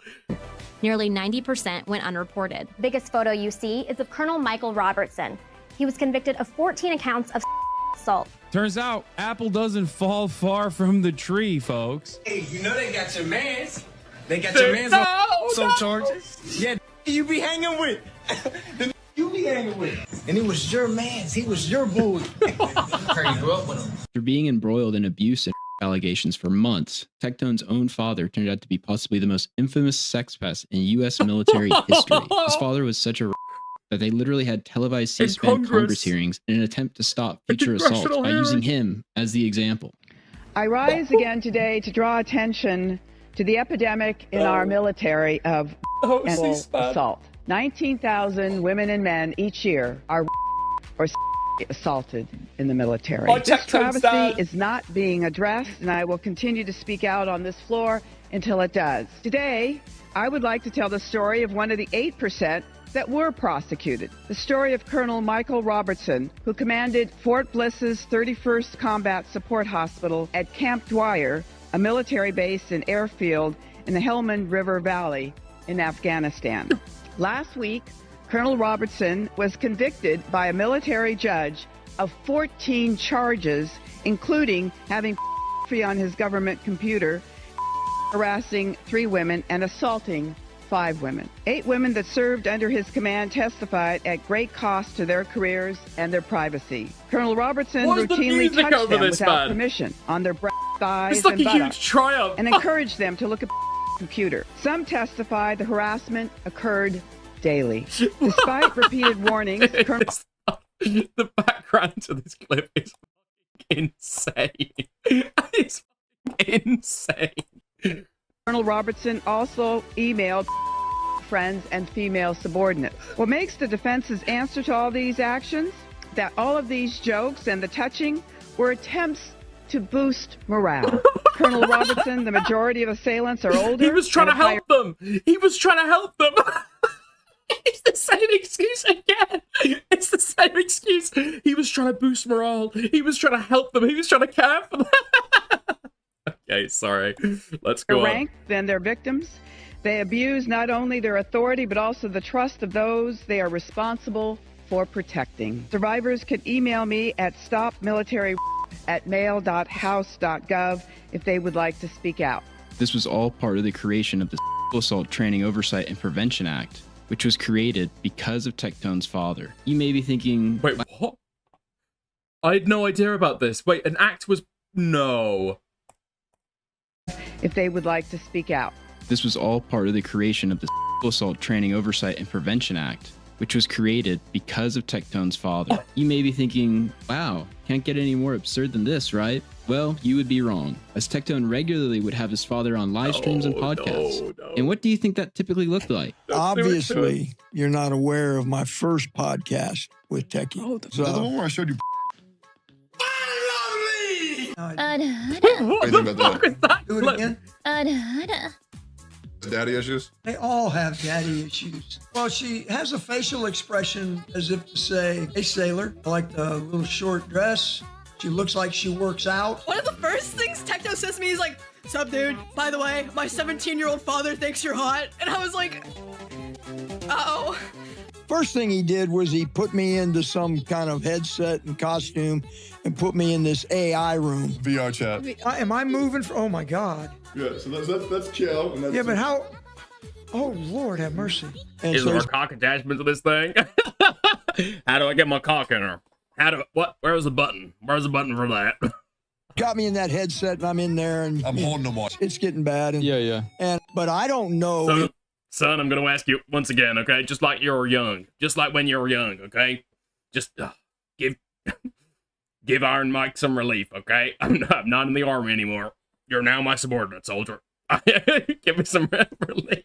Nearly 90% went unreported.
Biggest photo you see is of Colonel Michael Robertson. He was convicted of 14 accounts of assault.
Turns out, apple doesn't fall far from the tree, folks.
Hey, you know they got your mans. They got your mans on some charges. Yeah, you be hanging with. You be hanging with. And it was your mans. He was your boy. You grew up with him.
After being embroiled in abuse and allegations for months, Tectone's own father turned out to be possibly the most infamous sex pest in U.S. military history. His father was such a that they literally had televised C-SPAN Congress hearings in an attempt to stop future assaults by using him as the example.
I rise again today to draw attention to the epidemic in our military of assault. 19,000 women and men each year are or assaulted in the military. This travesty is not being addressed, and I will continue to speak out on this floor until it does. Today, I would like to tell the story of one of the 8% that were prosecuted. The story of Colonel Michael Robertson, who commanded Fort Bliss's 31st Combat Support Hospital at Camp Dwyer, a military base and airfield in the Helmand River Valley in Afghanistan. Last week, Colonel Robertson was convicted by a military judge of 14 charges, including having on his government computer, harassing 3 women, and assaulting 5 women. 8 women that served under his command testified at great cost to their careers and their privacy. Colonel Robertson routinely touched them without permission on their thighs and buttocks and encouraged them to look at computer. Some testified the harassment occurred daily. Despite repeated warnings,
the background to this clip is insane. It's insane.
Colonel Robertson also emailed friends and female subordinates. What makes the defense's answer to all these actions? That all of these jokes and the touching were attempts to boost morale. Colonel Robertson, the majority of assailants are older.
He was trying to help them. He was trying to help them. It's the same excuse again. It's the same excuse. He was trying to boost morale. He was trying to help them. He was trying to care for them. Okay, sorry. Let's go on.
Rank than their victims. They abuse not only their authority, but also the trust of those they are responsible for protecting. Survivors can email me at stopmilitary@mail.house.gov if they would like to speak out.
This was all part of the creation of the Assault Training Oversight and Prevention Act, which was created because of Tectone's father. You may be thinking...
Wait, what? I had no idea about this. Wait, an act was... No.
If they would like to speak out.
This was all part of the creation of the Assault Training Oversight and Prevention Act, which was created because of Tectone's father. You may be thinking, wow, can't get any more absurd than this, right? Well, you would be wrong, as Tectone regularly would have his father on live streams and podcasts. And what do you think that typically looked like?
Obviously, you're not aware of my first podcast with Techie.
Oh, the one where I showed you.
What the fuck is that? Do it again.
Daddy issues?
They all have daddy issues. Well, she has a facial expression as if to say, hey, sailor, I like the little short dress. She looks like she works out.
One of the first things Tectone says to me is like, sup, dude? By the way, my 17-year-old father thinks you're hot. And I was like, uh-oh.
First thing he did was he put me into some kind of headset and costume and put me in this AI room.
VR chat.
Am I moving? Oh, my God.
Yeah, so that's chill. And that's
yeah, but how? Oh, Lord, have mercy. And
Is there a cock attachment to this thing? How do I get my cock in her? Where's the button? Where's the button for that?
got me in that headset, and I'm in there, and
I'm holding them on.
it's getting bad. And,
Yeah.
But I don't know.
Son, I'm going to ask you once again, okay? Just like you're young. Just like when you were young, okay? Just give Iron Mike some relief, okay? I'm not in the army anymore. You're now my subordinate, soldier. Give me some relief.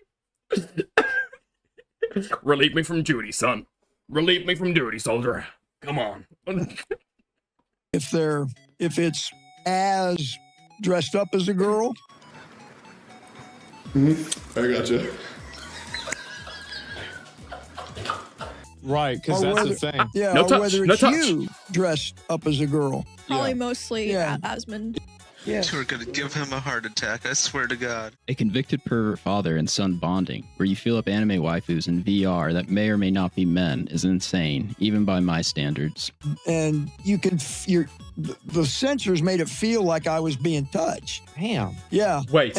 Relieve me from duty, son. Relieve me from duty, soldier. Come on.
If it's as dressed up as a girl.
I gotcha.
Right, because that's the thing.
Yeah,
no touch,
whether
no
it's
touch.
you dressed up as a girl.
Probably mostly Asmon.
Yeah.
We're gonna give him a heart attack, I swear to God.
A convicted pervert father and son bonding, where you feel up anime waifus in VR that may or may not be men, is insane, even by my standards.
And you can, the censors made it feel like I was being touched.
Damn.
Yeah.
Wait.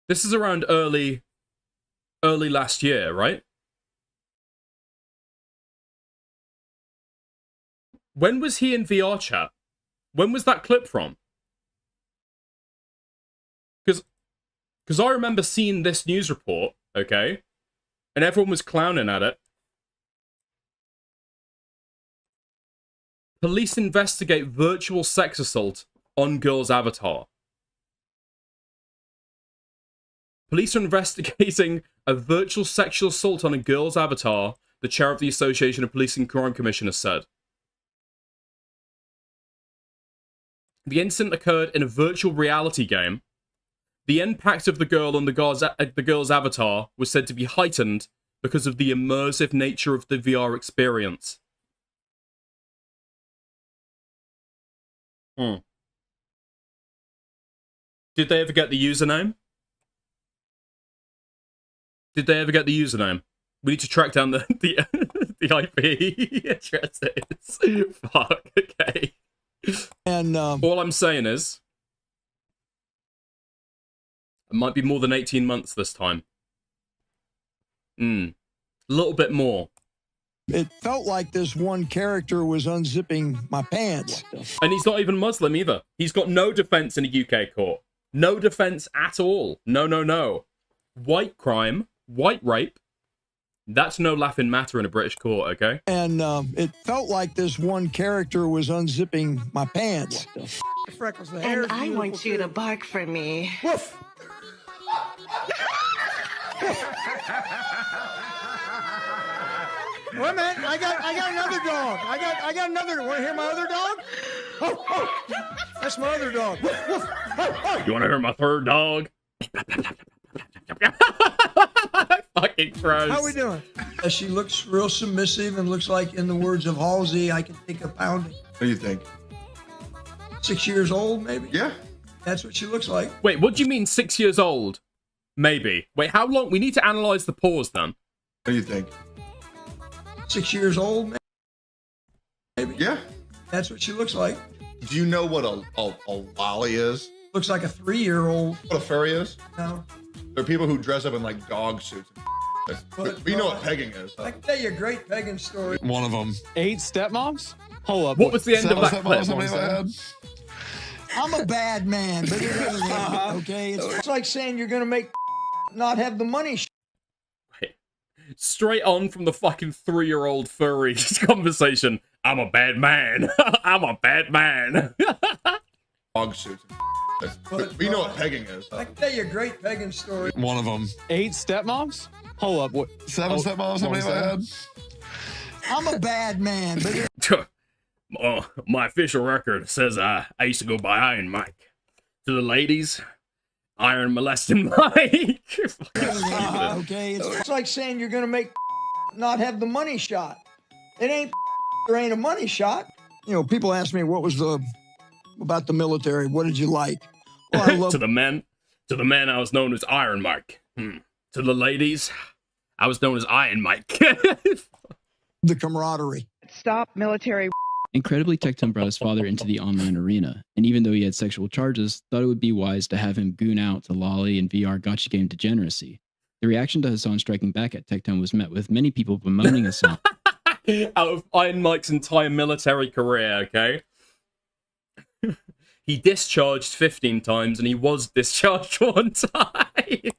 This is around early last year, right? When was he in VR chat? When was that clip from? Because I remember seeing this news report, okay? And everyone was clowning at it. Police investigate virtual sex assault on girl's avatar. Police are investigating a virtual sexual assault on a girl's avatar, the chair of the Association of Police and Crime Commissioners said. The incident occurred in a virtual reality game. The impact of the girl on the girl's avatar was said to be heightened because of the immersive nature of the VR experience. Did they ever get the username? Did they ever get the username? We need to track down the IP addresses. Fuck, okay.
And
all I'm saying is, it might be more than 18 months this time. A little bit more.
It felt like this one character was unzipping my pants.
And he's not even Muslim either. He's got no defense in a UK court. No defense at all. No. White crime, white rape. That's no laughing matter in a British court, okay?
And it felt like this one character was unzipping my pants. Freckles, the hair.
And I want you to bark for me.
Woof. Wait a minute, I got another dog. I got another. Want to hear my other dog? Oh, that's my other dog. Woof, woof.
You want to hear my third dog? Fucking gross.
How we doing? She looks real submissive and looks like, in the words of Halsey, I can take a pounding.
What do you think?
6 years old, maybe?
Yeah.
That's what she looks like.
Wait, what do you mean 6 years old? Maybe. Wait, how long? We need to analyze the pause then.
What do you think?
6 years old, maybe?
Yeah.
That's what she looks like.
Do you know what a lolly is?
Looks like a 3-year-old.
What a furry is?
No.
There are people who dress up in like dog suits. But you know what pegging is.
I can tell you a great pegging story.
One of them.
8 stepmoms? Hold up.
What was the end of that clip?
I'm a bad man, but it is okay. It's like saying you're gonna make not have the money.
Straight on from the fucking 3-year-old furry conversation. I'm a bad man. I'm a bad man.
Dog suits. But you know what pegging is.
I can tell you a great pegging story.
One of them.
8 stepmoms? Hold up. What?
7 stepmoms? How many have I had?
I'm a bad man, but
my official record says I used to go by Iron Mike. To the ladies, Iron molesting Mike.
okay. It's like saying you're gonna make not have the money shot. It ain't. There ain't a money shot. You know, people ask me what was about the military. What did you like? Well, I love
to the men, I was known as Iron Mike. To the ladies, I was known as Iron Mike.
the camaraderie.
Stop military.
Incredibly, Tectone brought his father into the online arena, and even though he had sexual charges, thought it would be wise to have him goon out to lolly and VR gacha game degeneracy. The reaction to Hasan striking back at Tectone was met with many people bemoaning Hasan.
Out of Iron Mike's entire military career, okay? He discharged 15 times and he was discharged 1 time.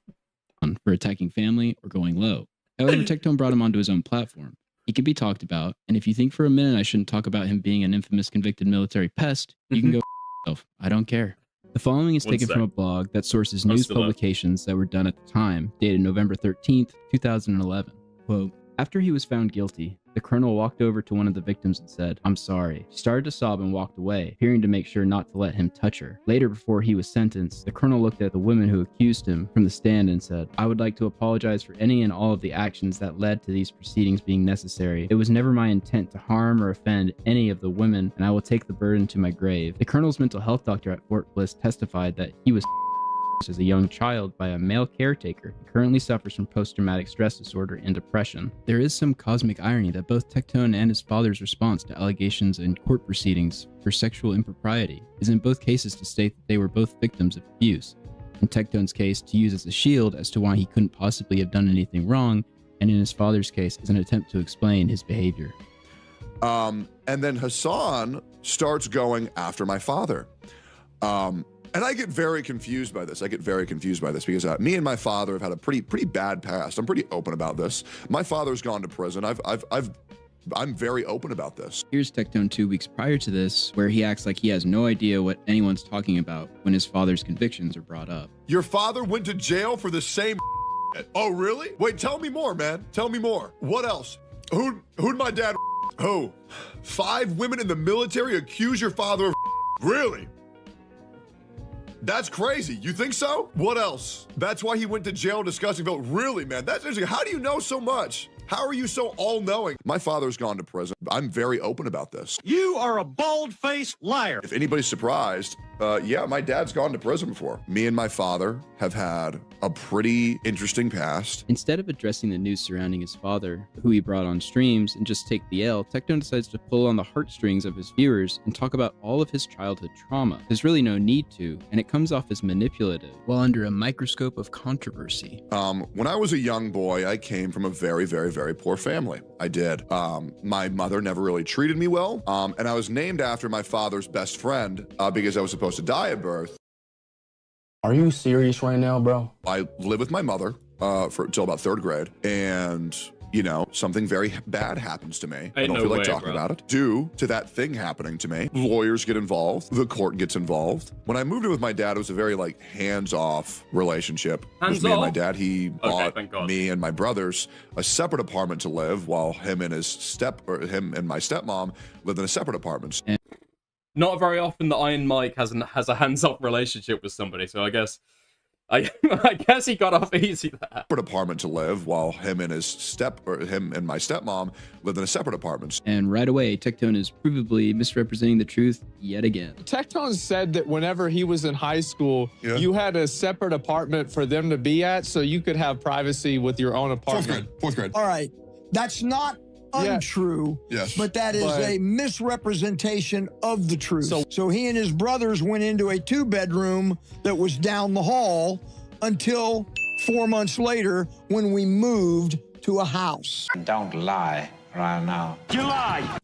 For attacking family or going low. However, Tectone brought him onto his own platform. He can be talked about, and if you think for a minute I shouldn't talk about him being an infamous convicted military pest, you can go yourself. I don't care. The following is taken from a blog that sources news publications that were done at the time, dated November 13th, 2011. Quote, after he was found guilty, the colonel walked over to one of the victims and said, I'm sorry. She started to sob and walked away, appearing to make sure not to let him touch her. Later, before he was sentenced, the colonel looked at the women who accused him from the stand and said, I would like to apologize for any and all of the actions that led to these proceedings being necessary. It was never my intent to harm or offend any of the women, and I will take the burden to my grave. The colonel's mental health doctor at Fort Bliss testified that he was as a young child by a male caretaker and currently suffers from post-traumatic stress disorder and depression. There is some cosmic irony that both Tectone and his father's response to allegations in court proceedings for sexual impropriety is in both cases to state that they were both victims of abuse. In Tectone's case, to use as a shield as to why he couldn't possibly have done anything wrong, and in his father's case, as an attempt to explain his behavior.
And then Hasan starts going after my father. And I get very confused by this. Because me and my father have had a pretty bad past. I'm pretty open about this. My father's gone to prison. I'm very open about this.
Here's Tectone 2 weeks prior to this, where he acts like he has no idea what anyone's talking about when his father's convictions are brought up.
Your father went to jail for the same Oh, really? Wait, tell me more, man. Tell me more. What else? Who'd my dad Who? 5 women in the military accuse your father of Really? That's crazy. You think so? What else? That's why he went to jail discussing vote. Really, man? That's interesting. How do you know so much? How are you so all-knowing? My father's gone to prison. I'm very open about this.
You are a bald-faced liar.
If anybody's surprised, yeah, my dad's gone to prison before. Me and my father have had a pretty interesting past.
Instead of addressing the news surrounding his father, who he brought on streams, and just take the L, Tectone decides to pull on the heartstrings of his viewers and talk about all of his childhood trauma. There's really no need to, and it comes off as manipulative, while under a microscope of controversy.
When I was a young boy, I came from a very, very, very poor family. I did. My mother never really treated me well, and I was named after my father's best friend because I was supposed to die at birth.
Are you serious right now, bro?
I lived with my mother until about 3rd grade, and you know, something very bad happens to me. I don't feel like talking about it. Due to that thing happening to me, lawyers get involved, the court gets involved. When I moved in with my dad, it was a very like hands-off relationship with me and my dad. He bought me and my brothers a separate apartment to live, while him and my stepmom lived in a separate apartment.
Not very often that Iron Mike has a hands-off relationship with somebody, so I guess he got off easy there.
Separate apartment to live, while him and my stepmom lived in a separate apartment.
And right away, Tectone is provably misrepresenting the truth yet again.
Tectone said that whenever he was in high school, you had a separate apartment for them to be at, so you could have privacy with your own apartment.
Fourth grade.
All right, that's not untrue, but that is a misrepresentation of the truth. So he and his brothers went into a 2-bedroom that was down the hall until 4 months later when we moved to a house.
Don't lie right now.
You lie.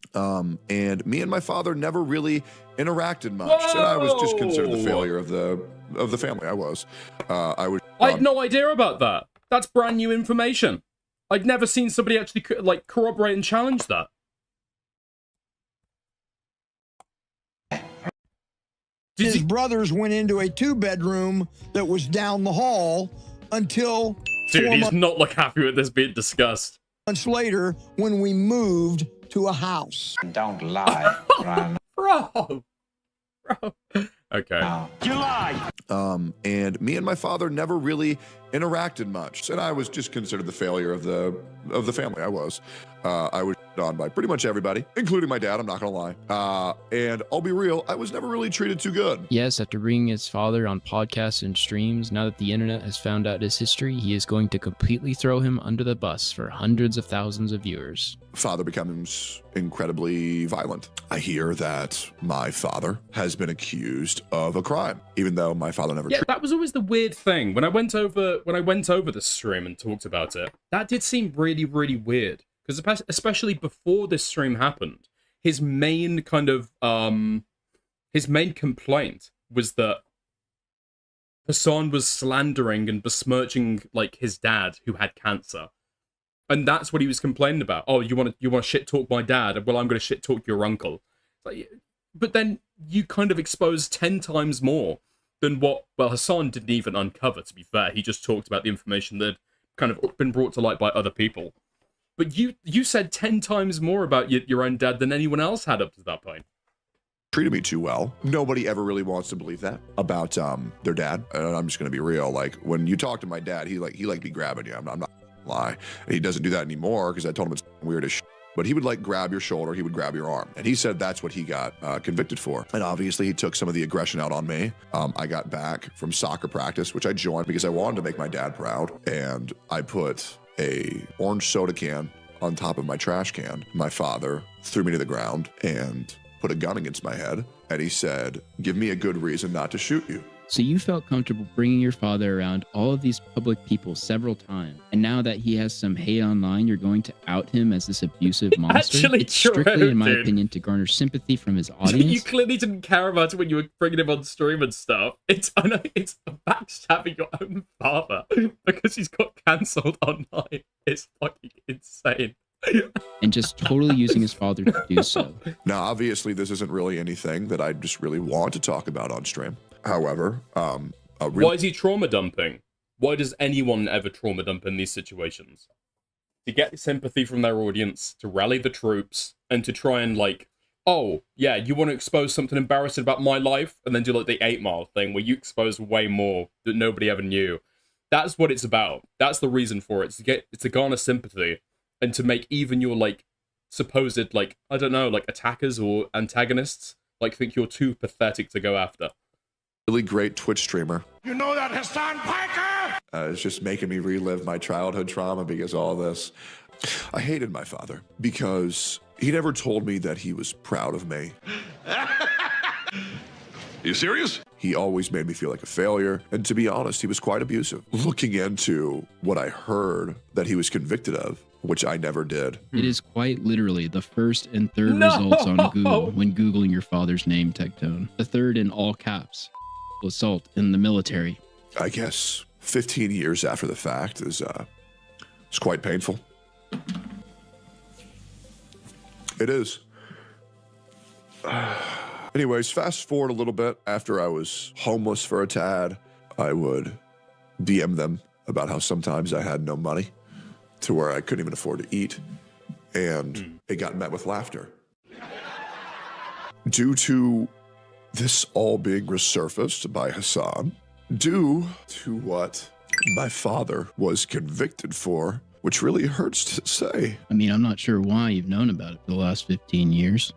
And me and my father never really interacted much, and I was just considered the failure of the family. I
had no idea about that. That's brand new information. I'd never seen somebody actually like corroborate and challenge that.
His brothers went into a 2-bedroom that was down the hall until
Dude, he's not like happy with this being discussed.
Months later when we moved to a house.
Don't lie,
Bro. Okay.
You lie.
And me and my father never really interacted much, and I was just considered the failure of the family. I was on by pretty much everybody, including my dad, I'm not gonna lie. And I'll be real, I was never really treated too good.
Yes, after bringing his father on podcasts and streams, now that the internet has found out his history, he is going to completely throw him under the bus for hundreds of thousands of viewers.
Father becomes incredibly violent. I hear that my father has been accused of a crime, even though my father never.
Yeah, that was always the weird thing. When I went over the stream and talked about it, that did seem really, really weird. Because especially before this stream happened, his main kind of his main complaint was that Hasan was slandering and besmirching like his dad who had cancer. And that's what he was complaining about. Oh, you want to shit talk my dad? Well, I'm going to shit talk your uncle. Like, but then you kind of exposed 10 times more than what, well, Hasan didn't even uncover, to be fair. He just talked about the information that had kind of been brought to light by other people. But you said 10 times more about your own dad than anyone else had up to that point.
Treated me too well. Nobody ever really wants to believe that about their dad. And I'm just going to be real. Like, when you talk to my dad, he like be grabbing you. I'm not lie. And he doesn't do that anymore because I told him it's weird as shit. But he would like grab your shoulder, he would grab your arm. And he said that's what he got convicted for. And obviously he took some of the aggression out on me. I got back from soccer practice, which I joined because I wanted to make my dad proud. And I put a orange soda can on top of my trash can. My father threw me to the ground and put a gun against my head. And he said, give me a good reason not to shoot you.
So you felt comfortable bringing your father around all of these public people several times. And now that he has some hate online, you're going to out him as this abusive monster?
Actually,
it's strictly,
true,
in my
dude.
opinion, to garner sympathy from his audience.
You clearly didn't care about it when you were bringing him on stream and stuff. I know it's backstabbing your own father because he's got cancelled online. It's fucking insane.
And just totally using his father to do so.
Now, obviously, this isn't really anything that I just really want to talk about on stream. However,
why is he trauma dumping? Why does anyone ever trauma dump in these situations? To get sympathy from their audience, to rally the troops, and to try and like, oh, yeah, you want to expose something embarrassing about my life? And then do like the 8 Mile thing where you expose way more that nobody ever knew. That's what it's about. That's the reason for it. It's to garner sympathy and to make even your like supposed like, I don't know, like attackers or antagonists like think you're too pathetic to go after.
Really great Twitch streamer.
You know that Hasan Piker?
It's just making me relive my childhood trauma because of all this. I hated my father because he never told me that he was proud of me.
You serious?
He always made me feel like a failure. And to be honest, he was quite abusive. Looking into what I heard that he was convicted of, which I never did.
It is quite literally the first and third results on Google when Googling your father's name, Tectone. The third in all caps. Assault in the military.
I guess 15 years after the fact is quite painful. It is. Anyways, fast forward a little bit. After I was homeless for a tad, I would DM them about how sometimes I had no money to where I couldn't even afford to eat. And it got met with laughter. Due to this all being resurfaced by Hasan, due to what my father was convicted for, which really hurts to say.
I mean, I'm not sure why you've known about it for the last 15 years.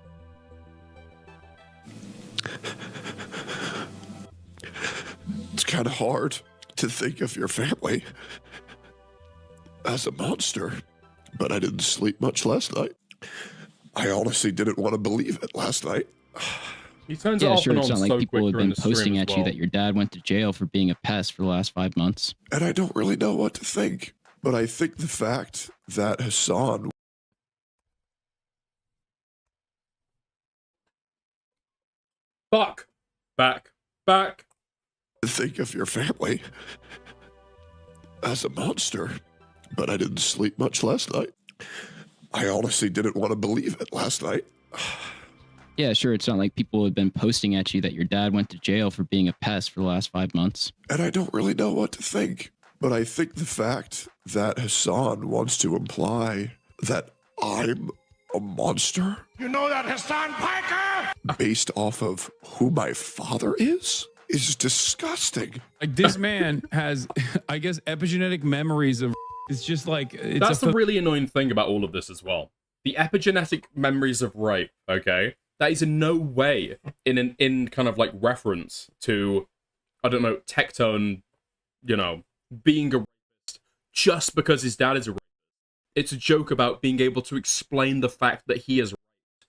It's kind of hard to think of your family as a monster, but I didn't sleep much last night. I honestly didn't want to believe it last night.
He turns
yeah,
off
sure,
and
it's
on
not like
so
people
quick
have been
during the stream
posting
as
at you
well.
that your dad went to jail for being a pest for the last 5 months.
And I don't really know what to think, but I think the fact that Hasan
back.
Think of your family as a monster, but I didn't sleep much last night. I honestly didn't want to believe it last night.
Yeah, sure, it's not like people have been posting at you that your dad went to jail for being a pest for the last 5 months.
And I don't really know what to think, but I think the fact that Hasan wants to imply that I'm a monster
You know that Hasan Piker?
based off of who my father is disgusting.
Like, this man has, I guess, epigenetic memories of. It's just like
That's the really annoying thing about all of this as well. the epigenetic memories of rape, okay, that is in no way in kind of like reference to, I don't know, Tectone, you know, being a rapist just because his dad is a rapist. It's a joke about being able to explain the fact that he is raped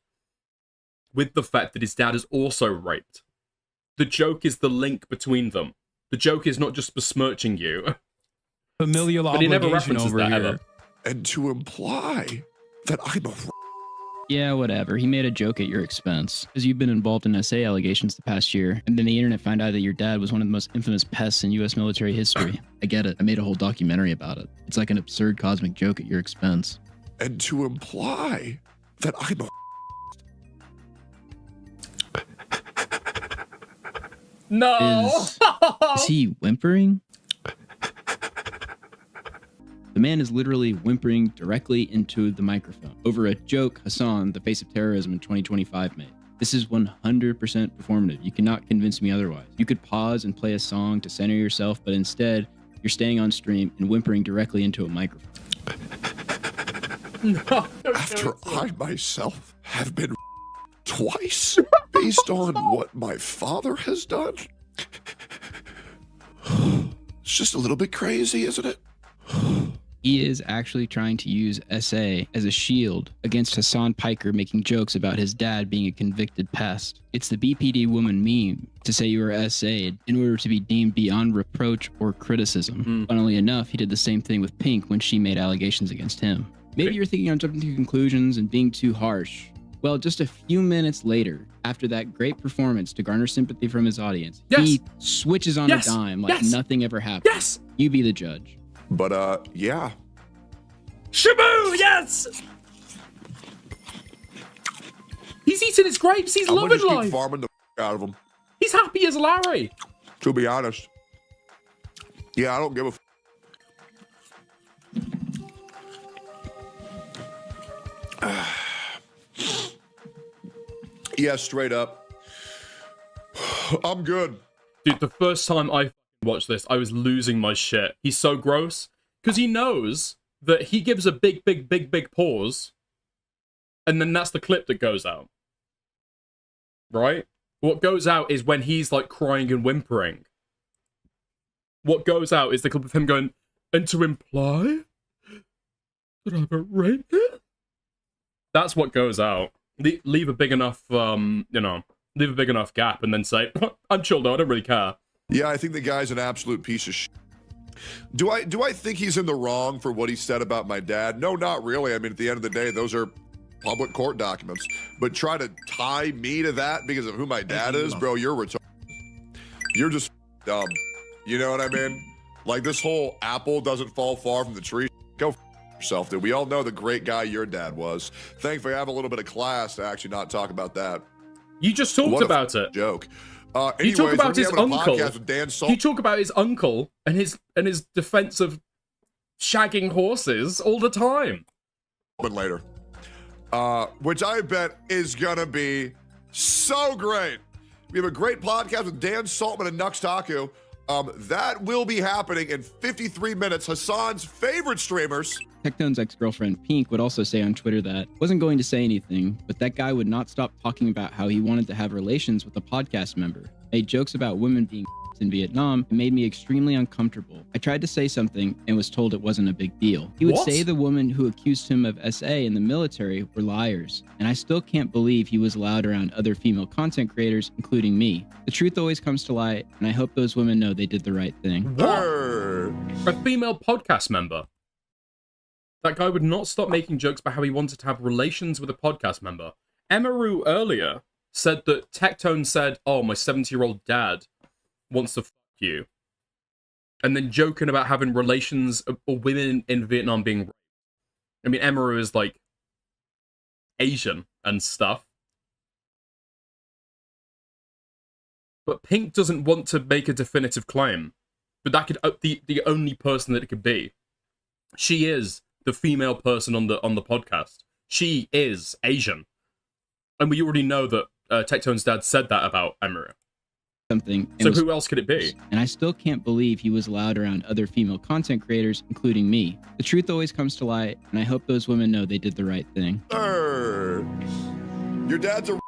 with the fact that his dad is also raped. The joke is the link between them. The joke is not just besmirching you.
Familial
but he never
obligation
references
over
that
here.
ever.
And to imply that I'm a...
Yeah, whatever. He made a joke at your expense. Because you've been involved in SA allegations the past year, and then the internet found out that your dad was one of the most infamous pests in U.S. military history. I get it. I made a whole documentary about it. It's like an absurd cosmic joke at your expense.
And to imply that I'm a...
No!
Is he whimpering? The man is literally whimpering directly into the microphone over a joke Hasan, the face of terrorism in 2025, made. This is 100% performative. You cannot convince me otherwise. You could pause and play a song to center yourself, but instead, you're staying on stream and whimpering directly into a microphone.
No,
After I myself have been twice based on what my father has done. It's just a little bit crazy, isn't it?
He is actually trying to use SA as a shield against Hasan Piker making jokes about his dad being a convicted pest. It's the BPD woman meme to say you were SA'd in order to be deemed beyond reproach or criticism. Funnily enough, he did the same thing with Pink when she made allegations against him. Maybe you're thinking I'm jumping to conclusions and being too harsh. Well, just a few minutes later, after that great performance to garner sympathy from his audience, he switches on a dime like nothing ever happened.
Yes!
You be the judge.
But, yeah.
Shamoo, yes! He's eating his grapes. He's loving
just
life.
Keep farming the out of them.
He's happy as Larry.
To be honest. Yeah, I don't give a Yeah, straight up. I'm good.
Dude, the first time I watched this, I was losing my shit. He's so gross. Because he knows that he gives a big pause, and then that's the clip that goes out. Right? What goes out is when he's, like, crying and whimpering. What goes out is the clip of him going, and to imply that I'm a rapist? That's what goes out. Leave a big enough, you know, leave a big enough gap and then say, I'm chill though, I don't really care.
Yeah, I think the guy's an absolute piece of shit. Do I think he's in the wrong for what he said about my dad? No, not really. I mean, at the end of the day, those are public court documents. But try to tie me to that because of who my dad is, bro, you're retarded. You're just dumb. You know what I mean? Like, this whole apple doesn't fall far from the tree. Go yourself, dude. We all know the great guy your dad was. Thankfully, I have a little bit of class to actually not talk about that.
You just talked about it.
Joke.
You talk about his uncle.
You
talk about his uncle and his defense of shagging horses all the time.
But later, which I bet is gonna be so great. We have a great podcast with Dan Saltman and Nux Taku. That will be happening in 53 minutes. Hasan's favorite streamers.
Tectone's ex-girlfriend Pink would also say on Twitter that wasn't going to say anything, but that guy would not stop talking about how he wanted to have relations with a podcast member, made jokes about women being in Vietnam, and made me extremely uncomfortable. I tried to say something and was told it wasn't a big deal. He would say the women who accused him of SA in the military were liars, and I still can't believe he was allowed around other female content creators, including me. The truth always comes to light, and I hope those women know they did the right thing.
What? A female podcast member? That guy would not stop making jokes about how he wanted to have relations with a podcast member. Emaru earlier said that Tectone said, oh, my 70-year-old dad wants to fuck you. And then joking about having relations or women in Vietnam being raped. I mean, Emaru is like Asian and stuff. But Pink doesn't want to make a definitive claim. But that could the only person that it could be. She is the female person on the podcast. She is Asian. And we already know that Tectone's dad said that about Emaru.
something.
So who else could it be?
And I still can't believe he was allowed around other female content creators, including me. The truth always comes to light, and I hope those women know they did the right thing.
Your dad's a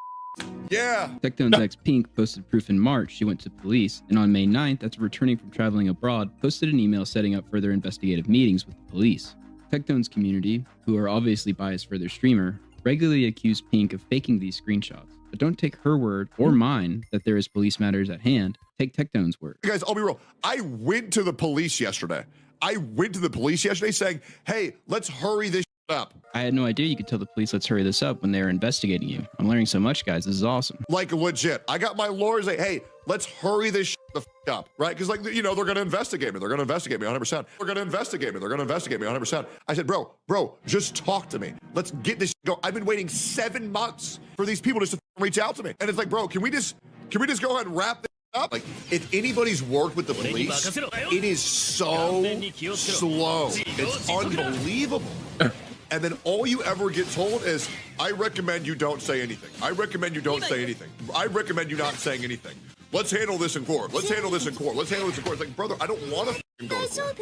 yeah.
Tectone's ex Pink posted proof in March she went to police, and on May 9th, after returning from traveling abroad, posted an email setting up further investigative meetings with the police. Tectone's community, who are obviously biased for their streamer, regularly accuse Pink of faking these screenshots. But don't take her word or mine that there is police matters at hand. Take Tectone's word.
Guys, I'll be real. I went to the police yesterday. Saying, hey, let's hurry this up.
I had no idea you could tell the police, let's hurry this up when they were investigating you. I'm learning so much, guys. This is awesome.
Like, legit. I got my lawyers like, hey, let's hurry this the up, right? Because, like, you know, they're going to investigate me. They're going to investigate me 100%. They're going to investigate me. They're going to investigate me 100%. I said, bro, just talk to me. Let's get this go. I've been waiting 7 months for these people just to reach out to me. And it's like, bro, can we just go ahead and wrap this up? Like, if anybody's worked with the police, it is so slow. It's unbelievable. And then all you ever get told is, I recommend you don't say anything. I recommend you don't say anything. I recommend you not saying anything. Let's handle this in court. Let's handle this in court. Let's handle this in court. It's like, brother, I don't want to go to court.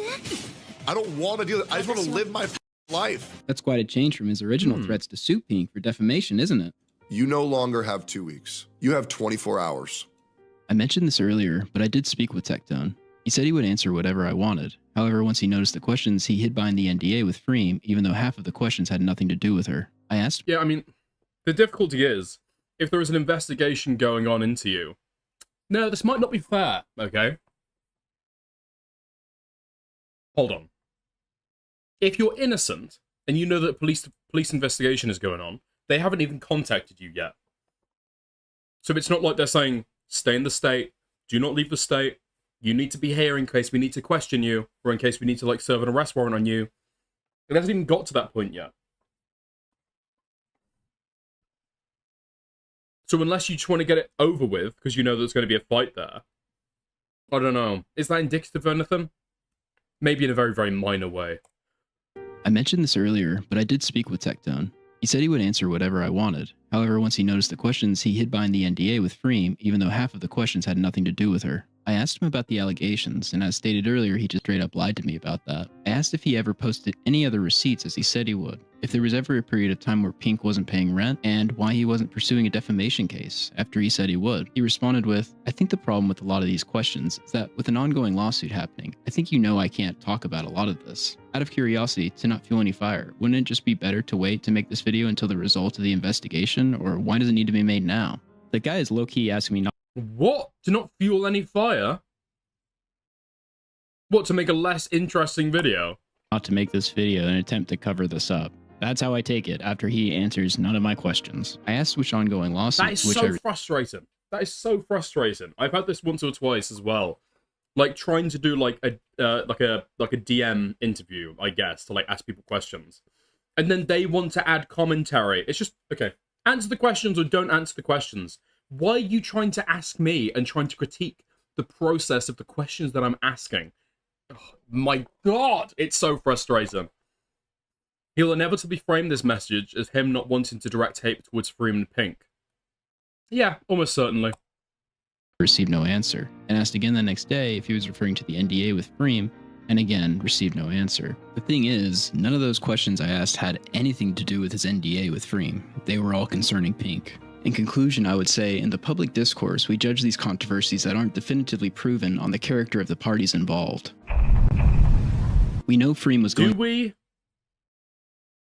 I don't want to deal with it. I just want to live my life.
That's quite a change from his original threats to sue Pink for defamation, isn't it?
You no longer have 2 weeks. You have 24 hours.
I mentioned this earlier, but I did speak with Tectone. He said he would answer whatever I wanted. However, once he noticed the questions, he hid behind the NDA with Freem, even though half of the questions had nothing to do with her. I asked...
Yeah, I mean, the difficulty is, if there is an investigation going on into you, no, this might not be fair, okay? Hold on. If you're innocent, and you know that police investigation is going on, they haven't even contacted you yet. So it's not like they're saying, stay in the state, do not leave the state, you need to be here in case we need to question you, or in case we need to, like, serve an arrest warrant on you. It hasn't even got to that point yet. So unless you just want to get it over with, because you know there's going to be a fight there, I don't know. Is that indicative of anything? Maybe in a very, very minor way.
I mentioned this earlier, but I did speak with Tectone. He said he would answer whatever I wanted. However, once he noticed the questions, he hid behind the NDA with Freem, even though half of the questions had nothing to do with her. I asked him about the allegations, and as stated earlier, he just straight up lied to me about that. I asked if he ever posted any other receipts as he said he would, if there was ever a period of time where Pink wasn't paying rent, and why he wasn't pursuing a defamation case after he said he would. He responded with, I think the problem with a lot of these questions is that with an ongoing lawsuit happening, I think you know I can't talk about a lot of this. Out of curiosity, to not fuel any fire, wouldn't it just be better to wait to make this video until the result of the investigation, or why does it need to be made now? The guy is low-key asking me not—
What? To not fuel any fire? What, to make a less interesting video?
Not to make this video in an attempt to cover this up. That's how I take it after he answers none of my questions. I asked which ongoing lawsuit—
That is so frustrating. That is so frustrating. I've had this once or twice as well. Like, trying to do, like, a DM interview, I guess, to, like, ask people questions. And then they want to add commentary. It's just, okay, answer the questions or don't answer the questions. Why are you trying to ask me and trying to critique the process of the questions that I'm asking? Oh, my God, it's so frustrating. He'll inevitably frame this message as him not wanting to direct hate towards Freeman Pink. Yeah, almost certainly.
Received no answer, and asked again the next day if he was referring to the NDA with Freem, and again received no answer. The thing is, none of those questions I asked had anything to do with his NDA with Freem. They were all concerning Pink. In conclusion, I would say, in the public discourse, we judge these controversies that aren't definitively proven on the character of the parties involved. We know Freem was going—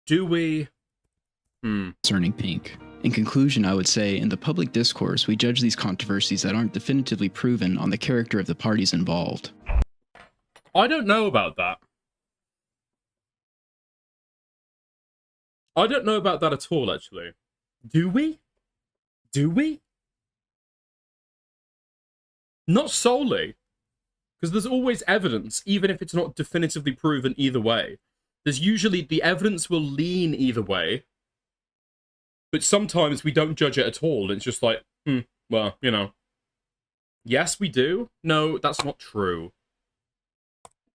Do we?
Concerning Pink. In conclusion, I would say, in the public discourse, we judge these controversies that aren't definitively proven on the character of the parties involved.
I don't know about that. I don't know about that at all, actually. Do we? Do we? Not solely. Because there's always evidence, even if it's not definitively proven either way. There's usually, the evidence will lean either way. But sometimes we don't judge it at all. It's just like, well, you know. Yes, we do. No, that's not true.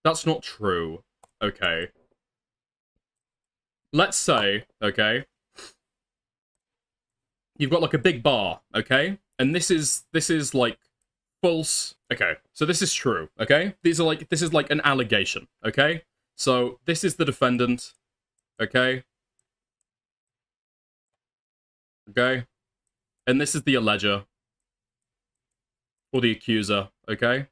That's not true. Okay. Let's say, okay, you've got like a big bar, okay? And this is like false. Okay, so this is true, okay? This is like an allegation, okay? So this is the defendant, okay? Okay? And this is the alleger. Or the accuser, okay?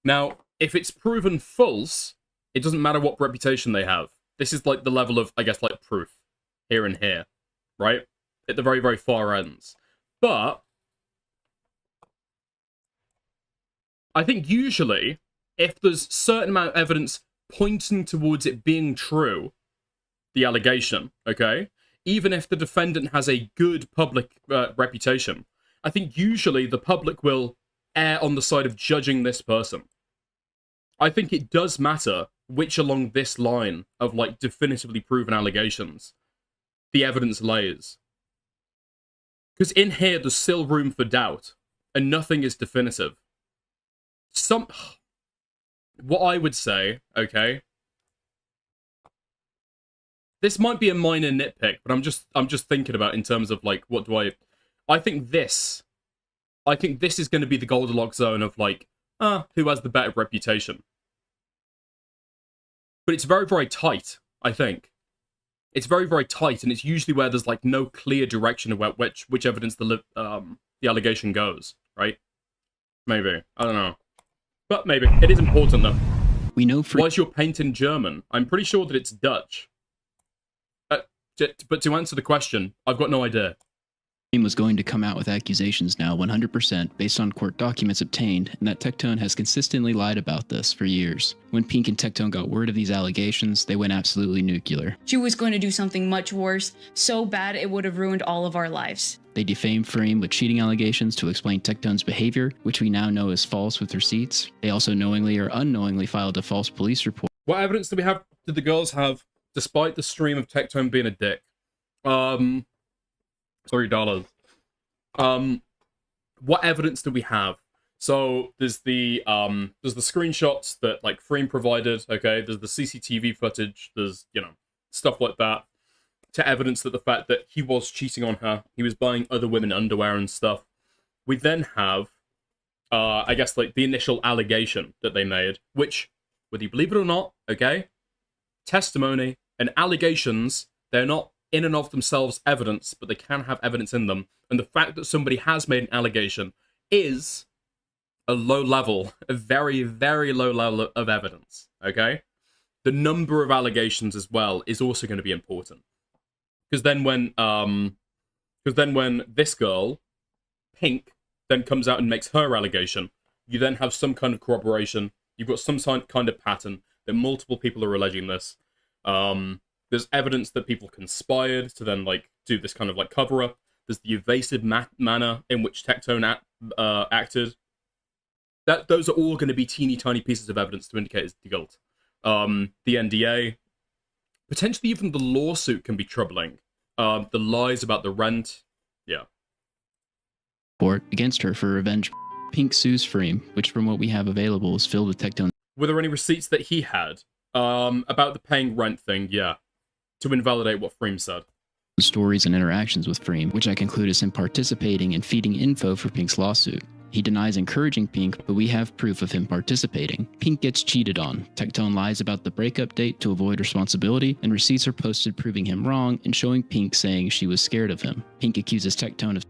Now, if it's proven false, it doesn't matter what reputation they have. This is like the level of, I guess, like proof. Here and here, right? At the very, very far ends. But I think usually, if there's certain amount of evidence pointing towards it being true, the allegation, okay? Even if the defendant has a good public reputation, I think usually the public will err on the side of judging this person. I think it does matter which along this line of, like, definitively proven allegations the evidence lays. Because in here, there's still room for doubt, and nothing is definitive. What I would say, okay, this might be a minor nitpick, but I'm just thinking about in terms of, like, what do I think this is going to be the Goldilocks zone of, like, who has the better reputation. But it's very, very tight, I think. It's very, very tight, and it's usually where there's, like, no clear direction about which evidence the allegation goes, right? Maybe. I don't know. But maybe. It is important, though.
We know
Why is your paint in German? I'm pretty sure that it's Dutch. But to answer the question, I've got no idea.
Freem was going to come out with accusations now 100% based on court documents obtained, and that Tectone has consistently lied about this for years. When Pink and Tectone got word of these allegations, they went absolutely nuclear.
She was going to do something much worse, so bad it would have ruined all of our lives.
They defamed Freem with cheating allegations to explain Tectone's behavior, which we now know is false with receipts. They also knowingly or unknowingly filed a false police report.
What evidence did the girls have, despite the stream of Tectone being a dick? $3. What evidence do we have? So there's the screenshots that, like, Freem provided, okay? There's the CCTV footage, there's, you know, stuff like that to evidence that the fact that he was cheating on her, he was buying other women underwear and stuff. We then have I guess, like, the initial allegation that they made, which, whether you believe it or not, okay, testimony and allegations, they're not in and of themselves evidence, but they can have evidence in them. And the fact that somebody has made an allegation is a low level, a very, very low level of evidence, okay? The number of allegations as well is also going to be important. Because then when this girl, Pink, then comes out and makes her allegation, you then have some kind of corroboration. You've got some kind of pattern that multiple people are alleging this. There's evidence that people conspired to then, like, do this kind of, like, cover-up. There's the evasive manner in which Tectone acted. Those are all going to be teeny tiny pieces of evidence to indicate his guilt. The NDA, potentially even the lawsuit can be troubling. The lies about the rent, yeah.
Court against her for revenge. Pink sues Freem, which from what we have available is filled with Tectone.
Were there any receipts that he had about the paying rent thing? Yeah, to invalidate what Freem said.
Stories and interactions with Freem, which I conclude is him participating and feeding info for Pink's lawsuit. He denies encouraging Pink, but we have proof of him participating. Pink gets cheated on. Tectone lies about the breakup date to avoid responsibility, and receipts are posted proving him wrong and showing Pink saying she was scared of him. Pink accuses Tectone of...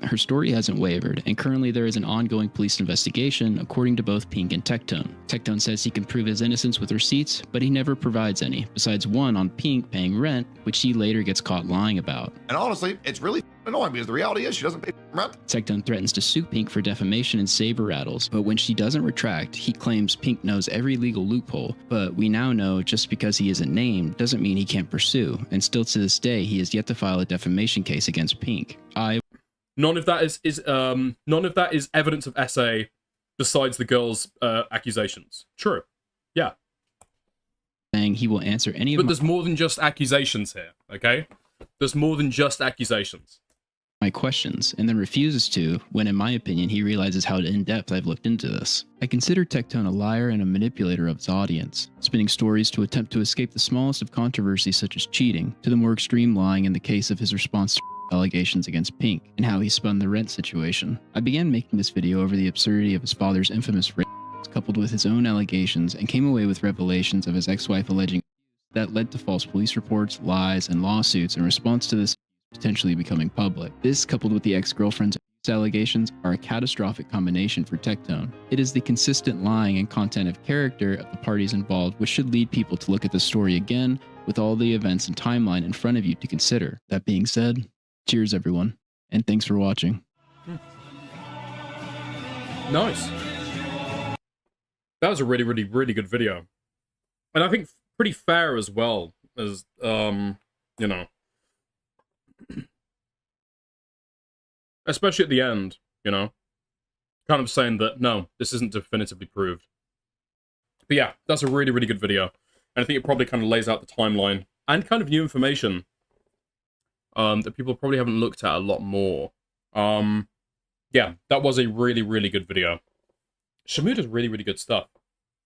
Her story hasn't wavered, and currently there is an ongoing police investigation according to both Pink and Tectone. Tectone says he can prove his innocence with receipts, but he never provides any, besides one on Pink paying rent, which he later gets caught lying about.
And honestly, it's really annoying because the reality is she doesn't pay rent.
Tectone threatens to sue Pink for defamation and saber rattles, but when she doesn't retract, he claims Pink knows every legal loophole. But we now know just because he isn't named doesn't mean he can't pursue, and still to this day he has yet to file a defamation case against Pink.
None of that is evidence of SA besides the girl's accusations. True. Yeah.
Saying he will answer any of
But there's more than just accusations here, okay? There's more than just accusations.
My questions, and then refuses to, when in my opinion he realizes how in-depth I've looked into this. I consider Tectone a liar and a manipulator of his audience, spinning stories to attempt to escape the smallest of controversies such as cheating, to the more extreme lying in the case of his response to allegations against Pink and how he spun the rent situation. I began making this video over the absurdity of his father's infamous rape, coupled with his own allegations, and came away with revelations of his ex-wife alleging that led to false police reports, lies, and lawsuits in response to this potentially becoming public. This, coupled with the ex-girlfriend's allegations, are a catastrophic combination for Tectone. It is the consistent lying and content of character of the parties involved which should lead people to look at the story again with all the events and timeline in front of you to consider. That being said, cheers everyone, and thanks for watching.
Nice. That was a really, really, really good video. And I think pretty fair as well as, you know. Especially at the end, you know. Kind of saying that, no, this isn't definitively proved. But yeah, that's a really, really good video. And I think it probably kind of lays out the timeline and kind of new information that people probably haven't looked at a lot more. Yeah, that was a really, really good video. Shamoo does really, really good stuff.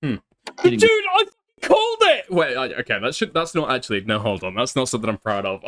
Dude, I called it! Wait, okay, that's not actually... No, hold on. That's not something I'm proud of.